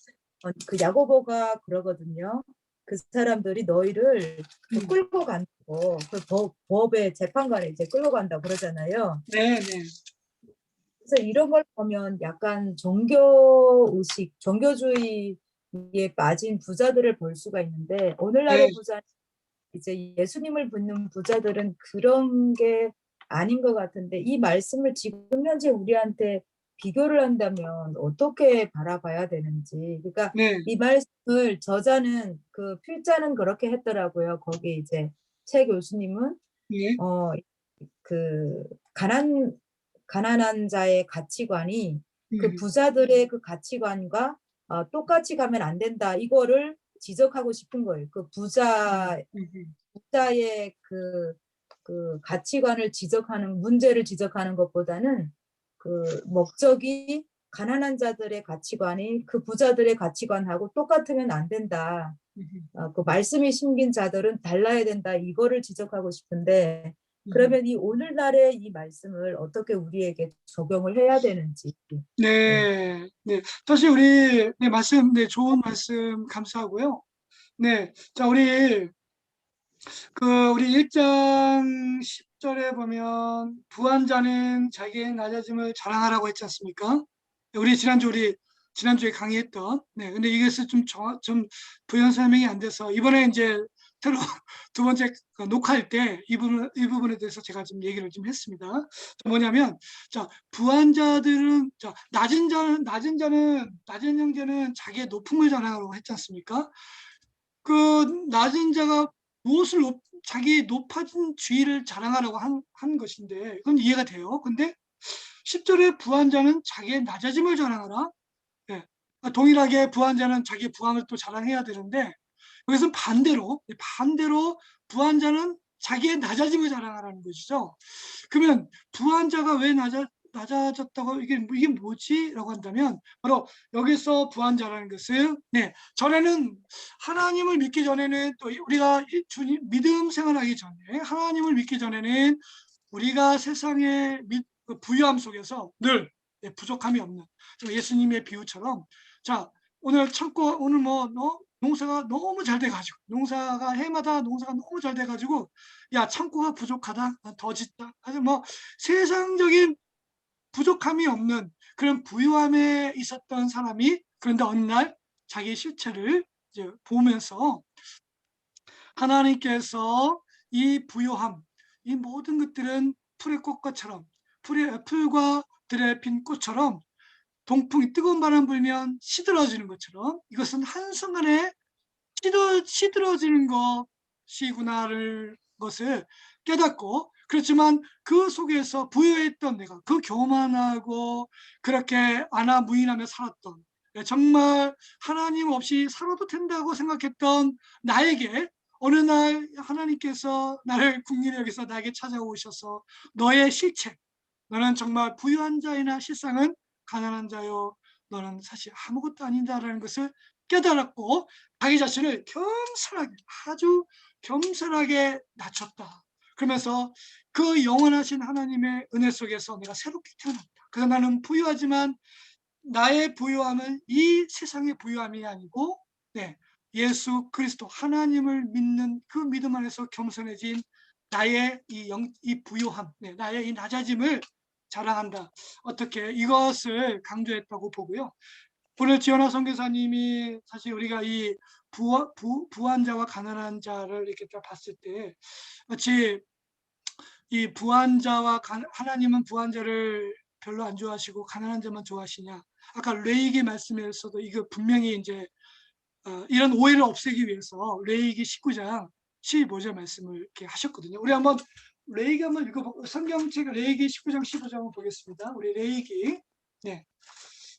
그 야고보가 그러거든요. 그 사람들이 너희를 끌고 간다고 그 법의 재판관에 이제 끌고 간다고 그러잖아요. 네. 그래서 이런 걸 보면 약간 종교의식, 종교주의에 빠진 부자들을 볼 수가 있는데 오늘날의 부자 이제 예수님을 믿는 부자들은 그런 게 아닌 것 같은데 이 말씀을 지금 현재 우리한테 비교를 한다면 어떻게 바라봐야 되는지 그러니까 이 말씀을 저자는 그 필자는 그렇게 했더라고요. 거기 이제 최 교수님은 그 가난한 자의 가치관이 그 부자들의 그 가치관과 똑같이 가면 안 된다. 이거를 지적하고 싶은 거예요. 그 부자의 그 가치관을 지적하는 문제를 지적하는 것보다는 그 목적이 가난한 자들의 가치관이 그 부자들의 가치관하고 똑같으면 안 된다. 그 말씀이 심긴 자들은 달라야 된다. 이거를 지적하고 싶은데 그러면 이 오늘날의 이 말씀을 어떻게 우리에게 적용을 해야 되는지. 네. 사실 우리 말씀, 좋은 말씀 감사하고요. 네. 자, 우리 1장 10절에 보면 부한자는 자기의 낮아짐을 자랑하라고 했지 않습니까? 우리 지난주에 강의했던. 근데 이것을 좀 부연 설명이 안 돼서 이번에 이제 두 번째 녹화할 때 이 부분에 대해서 제가 좀 얘기를 좀 했습니다. 뭐냐면, 자, 부한 자들은, 낮은 형제는 자기의 높음을 자랑하라고 했지 않습니까? 그 낮은 자가 자기 높아진 주의를 자랑하라고 한 것인데, 그건 이해가 돼요. 근데 10절에 부한 자는 자기의 낮아짐을 자랑하라. 동일하게 부한 자는 자기 부함을 또 자랑해야 되는데 여기서는 반대로 부한 자는 자기의 낮아짐을 자랑하라는 것이죠. 그러면 부한 자가 왜 낮아졌다고 이게 뭐지? 라고 한다면 바로 여기서 부한 자라는 것은 전에는 하나님을 믿기 전에는 또 우리가 주님 믿음 생활하기 전에 하나님을 믿기 전에는 우리가 세상의 부유함 속에서 늘 부족함이 없는 예수님의 비유처럼 자 오늘 창고 오늘 농사가 너무 잘 돼가지고 농사가 해마다 농사가 너무 잘 돼가지고 야 창고가 부족하다 더 짓다 아주 세상적인 부족함이 없는 그런 부유함에 있었던 사람이 그런데 어느 날 자기 실체를 이제 보면서 하나님께서 이 부유함 이 모든 것들은 풀의 꽃과처럼 풀과 들에 핀 꽃처럼 동풍이 뜨거운 바람 불면 시들어지는 것처럼 이것은 한순간에 시들어지는 것이구나를 것을 깨닫고 그렇지만 그 속에서 부유했던 내가 그 교만하고 그렇게 안하무인하며 살았던 정말 하나님 없이 살아도 된다고 생각했던 나에게 어느 날 하나님께서 나를 긍휼히 여기서 나에게 찾아오셔서 너의 실체 너는 정말 부유한 자이나 실상은 가난한 자요 너는 사실 아무것도 아니다라는 것을 깨달았고 자기 자신을 겸손하게 아주 겸손하게 낮췄다. 그러면서 그 영원하신 하나님의 은혜 속에서 내가 새롭게 태어났다. 그래서 나는 부유하지만 나의 부유함은 이 세상의 부유함이 아니고 예수 그리스도 하나님을 믿는 그 믿음 안에서 겸손해진 나의 이 부유함, 나의 이 낮아짐을 자랑한다. 어떻게 이것을 강조했다고 보고요. 오늘 지연아 선교사님이 사실 우리가 이 부한 자와 가난한 자를 이렇게 딱 봤을 때 마치 이 부한 자와 하나님은 부한 자를 별로 안 좋아하시고 가난한 자만 좋아하시냐. 아까 레이기 말씀에서도 이거 분명히 이제 이런 오해를 없애기 위해서 레이기 19장 15절 말씀을 이렇게 하셨거든요. 우리 한번 레이기 한번 읽어보고 성경책 레이기 19장 15절 한번 보겠습니다. 우리 레이기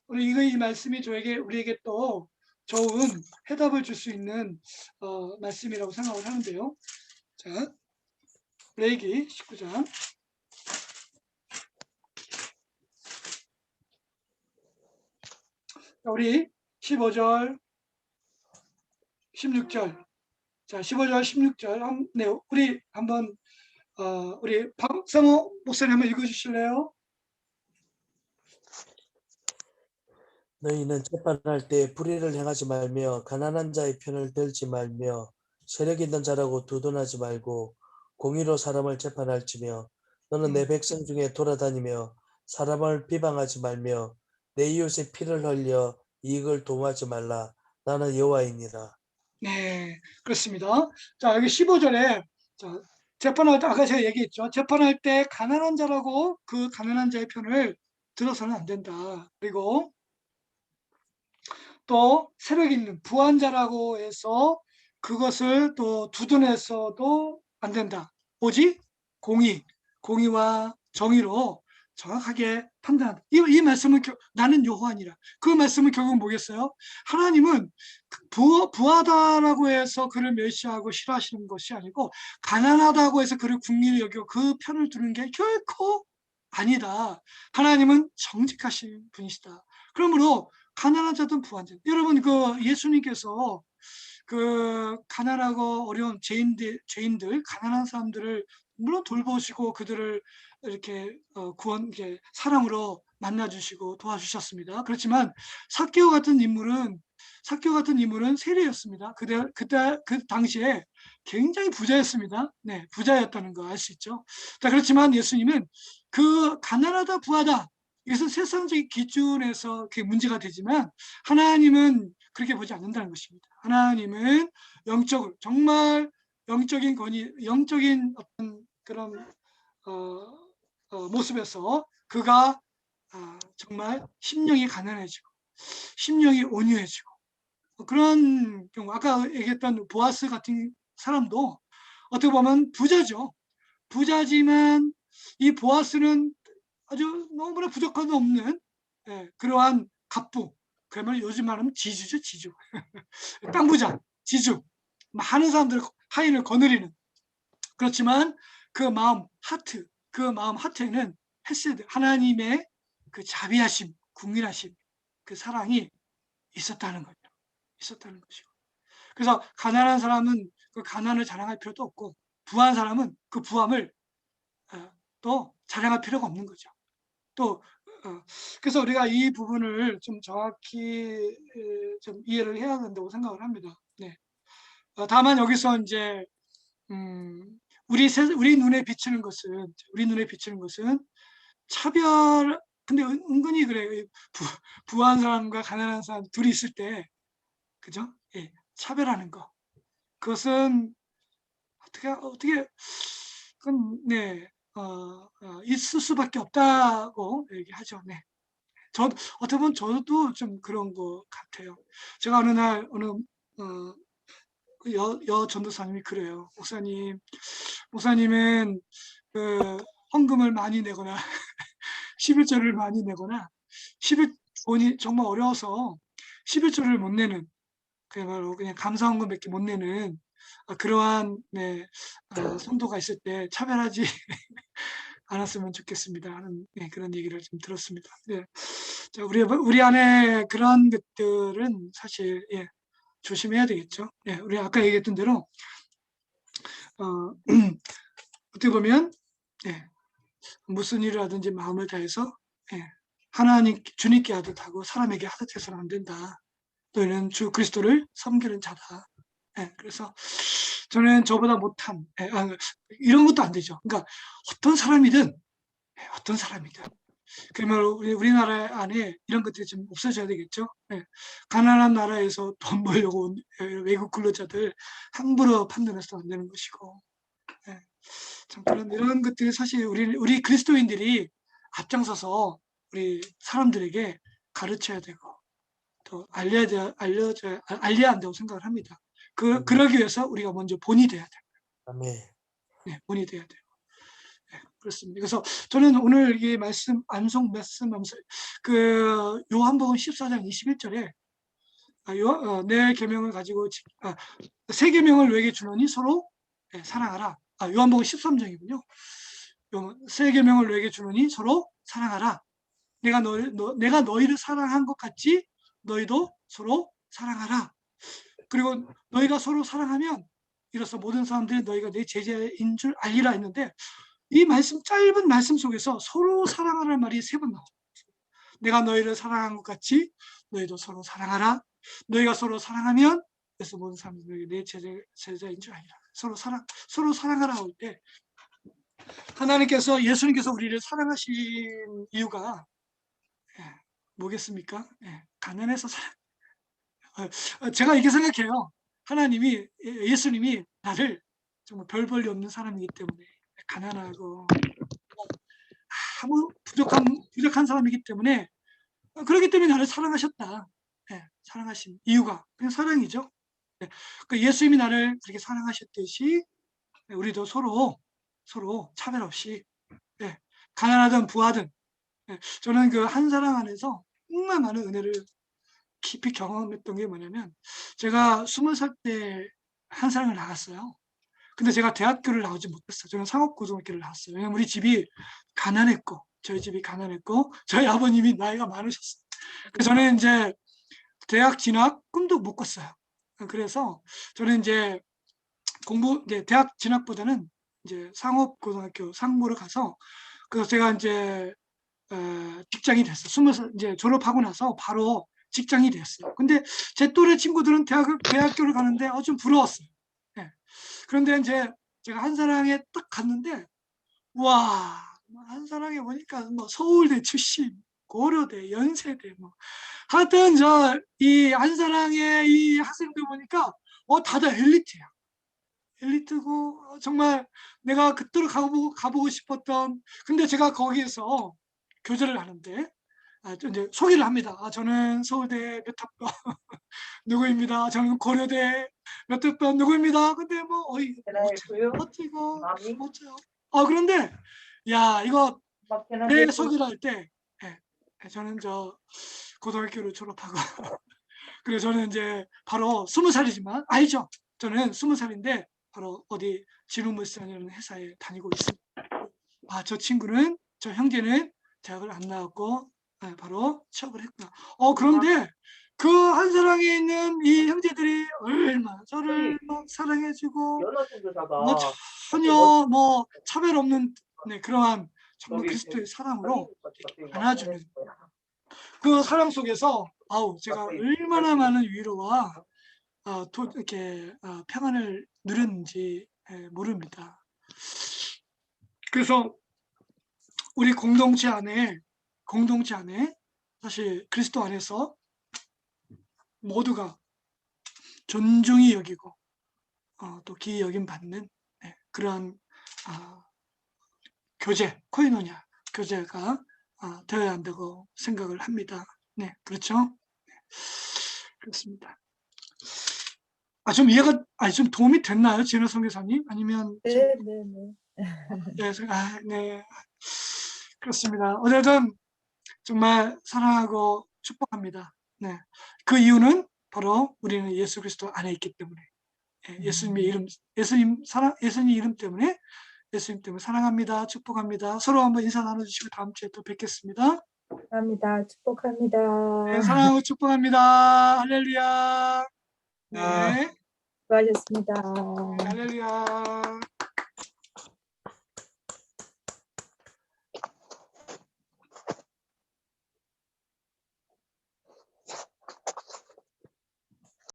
우리 이 말씀이 우리에게 또 좋은 해답을 줄 수 있는 말씀이라고 생각을 하는데요. 자, 레이기 19장 우리 15절 16절 자 15절 16절 우리 한번 우리 박성호 목사님 한번 읽어주실래요? 너희는 재판할 때 불의를 행하지 말며 가난한 자의 편을 들지 말며 세력 있는 자라고 두둔하지 말고 공의로 사람을 재판할지며 너는 내 백성 중에 돌아다니며 사람을 비방하지 말며 내 이웃의 피를 흘려 이익을 도모하지 말라. 나는 여호와이니라. 네, 그렇습니다. 자, 여기 15절에 재판할 때 아까 제가 얘기했죠. 재판할 때 가난한 자라고 그 가난한 자의 편을 들어서는 안 된다. 그리고 또 세력 있는 부한 자라고 해서 그것을 또 두둔해서도 안 된다. 오직 공의와 정의로 정확하게 판단한다. 이 말씀은 나는 여호와니라. 그 말씀은 결국 뭐겠어요? 하나님은 부하다라고 해서 그를 멸시하고 싫어하시는 것이 아니고 가난하다고 해서 그를 긍휼히 여기고 그 편을 두는 게 결코 아니다. 하나님은 정직하신 분이시다. 그러므로 가난한 자든 부한 자. 여러분 그 예수님께서 그 가난하고 어려운 죄인들 가난한 사람들을 물론 돌보시고 그들을 이렇게 이렇게 사랑으로 만나주시고 도와주셨습니다. 그렇지만 삭개오 같은 인물은 세리였습니다. 그때 그 당시에 굉장히 부자였습니다. 네, 부자였다는 거 알 수 있죠. 자, 그렇지만 예수님은 그 가난하다 부하다 이것은 세상적인 기준에서 그게 문제가 되지만 하나님은 그렇게 보지 않는다는 것입니다. 하나님은 영적으로 정말 영적인 권위, 영적인 어떤 그런 모습에서 그가 정말 심령이 가난해지고 심령이 온유해지고 그런 경우 아까 얘기했던 보아스 같은 사람도 어떻게 보면 부자죠. 부자지만 이 보아스는 아주 너무나 부족함도 없는 그러한 갑부 그러면 요즘 말하면 지주죠, 지주. 땅 부자, 지주. 많은 사람들 하인을 거느리는. 그렇지만 그 마음 하트, 그 마음 하트에는 헤세드, 하나님의 그 자비하심, 국민하심, 그 사랑이 있었다는 거죠. 있었다는 것이고. 그래서 가난한 사람은 그 가난을 자랑할 필요도 없고, 부한 사람은 그 부함을 또 자랑할 필요가 없는 거죠. 또 그래서 우리가 이 부분을 좀 정확히 좀 이해를 해야 된다고 생각을 합니다. 네. 다만 여기서 이제 우리 눈에 비치는 것은 차별. 근데 은근히 그래요. 부한 사람과 가난한 사람 둘이 있을 때, 그죠? 예, 차별하는 거. 그것은 어떻게 그건 네 있을 수밖에 없다고 얘기하죠. 네. 어떻게 보면 저도 좀 그런 것 같아요. 제가 어느 날 여 전도사님이 그래요. 목사님은 그 헌금을 많이 내거나 11조를 많이 내거나 11돈이 정말 어려워서 11조를 못 내는, 그야말로 그냥 감사헌금밖에 못 내는 그러한 성도가 있을 때 차별하지 않았으면 좋겠습니다 하는 그런 얘기를 좀 들었습니다. 네. 자, 우리 안에 그런 것들은 사실 조심해야 되겠죠. 우리 아까 얘기했던 대로 어떻게 보면 무슨 일을 하든지 마음을 다해서 주님께 하듯 하고 사람에게 하듯 해서는 안 된다. 너희는 주 그리스도를 섬기는 자다. 그래서 저는 저보다 못한 이런 것도 안 되죠. 그러니까 어떤 사람이든 그러면 우리나라 안에 이런 것들이 좀 없어져야 되겠죠. 가난한 나라에서 돈 벌려고 온 외국 근로자들 함부로 판단해서는 안 되는 것이고, 참 이런 것들이 사실 우리 그리스도인들이 앞장서서 우리 사람들에게 가르쳐야 되고 또 알려야 한다고 생각을 합니다. 그러기 위해서 우리가 먼저 본이 돼야 돼요. 아멘. 본이 돼야 돼요. 그렇습니다. 그래서 저는 오늘 이 암송 말씀하면서 그 요한복음 14장 21절에 내 계명을 가지고 새 계명을 너에게 주노니 서로 사랑하라. 요한복음 13장이군요. 새 계명을 너에게 주노니 서로 사랑하라. 내가 너희를 사랑한 것 같이 너희도 서로 사랑하라. 그리고 너희가 서로 사랑하면 이로써 모든 사람들이 너희가 내 제자인 줄 알리라 했는데, 이 짧은 말씀 속에서 서로 사랑하라는 말이 3번 나와요. 내가 너희를 사랑한 것 같이 너희도 서로 사랑하라. 너희가 서로 사랑하면 그래서 모든 사람들이 내 제자인 줄 알리라. 서로 사랑하라 할 때 예수님께서 우리를 사랑하신 이유가 뭐겠습니까? 가난해서 제가 이렇게 생각해요. 예수님이 나를 정말 별 볼일 없는 사람이기 때문에, 가난하고 아무 부족한 사람이기 때문에, 그렇기 때문에 나를 사랑하셨다. 사랑하신 이유가 그냥 사랑이죠. 예수님이 나를 그렇게 사랑하셨듯이 우리도 서로 차별 없이 가난하든 부하든, 저는 그 한사랑 안에서 정말 많은 은혜를 깊이 경험했던 게 뭐냐면, 제가 20살 때 한사랑을 나갔어요. 근데 제가 대학교를 나오지 못했어요. 저는 상업고등학교를 나왔어요. 왜냐면 우리 집이 가난했고, 저희 집이 가난했고, 저희 아버님이 나이가 많으셨어요. 그래서 저는 이제 대학 진학 꿈도 못 꿨어요. 그래서 저는 이제 대학 진학보다는 이제 상업고등학교 상무를 가서, 그래서 제가 이제 직장이 됐어요. 20살 이제 졸업하고 나서 바로 직장이 됐어요. 근데 제 또래 친구들은 대학교를 가는데 좀 부러웠어요. 그런데 이제 제가 한사랑에 딱 갔는데, 와, 한사랑에 보니까 뭐 서울대 출신, 고려대, 연세대, 뭐 하여튼 이 한사랑의 이 학생들 보니까 다들 엘리트야. 엘리트고 정말 내가 그토록 가보고 싶었던. 근데 제가 거기에서 교제를 하는데 이제 소개를 합니다. 저는 서울대 몇 학번 누구입니다. 저는 고려대 몇 학번 누구입니다. 근데 뭐 어찌고 어쩌요. 그런데 야, 이거 내 소개를 할 때 저는 고등학교를 졸업하고 그리고 저는 이제 바로 20살이지만 아니죠. 저는 20살인데 바로 어디 진흥물산이라는 회사에 다니고 있습니다. 저 친구는 저 형제는 대학을 안 나왔고 바로 취업을 했구나. 그런데 그 한사랑에 있는 이 형제들이 얼마나 저를 막 사랑해주고 뭐 전혀 뭐 차별 없는 그러한 정말 그리스도의 사랑으로 안아주는 그 사랑 속에서 제가 얼마나 많은 위로와 이렇게 평안을 누렸는지 모릅니다. 그래서 우리 공동체 안에 사실 그리스도 안에서 모두가 존중이 여기고 또 기이 여김 받는 그러한 교제, 코이노냐 교제가 되어야 한다고 생각을 합니다. 네, 그렇죠? 네, 그렇습니다. 좀 이해가, 좀 도움이 됐나요, 진호 선교사님? 아니면 네. 네, 그렇습니다. 어쨌든 정말 사랑하고 축복합니다. 네, 그 이유는 바로 우리는 예수 그리스도 안에 있기 때문에 예수님 이름 때문에 예수님 때문에 사랑합니다. 축복합니다. 서로 한번 인사 나눠주시고 다음 주에 또 뵙겠습니다. 감사합니다. 축복합니다. 네, 사랑하고 축복합니다. 할렐루야. 네, 수고하셨습니다. 할렐루야.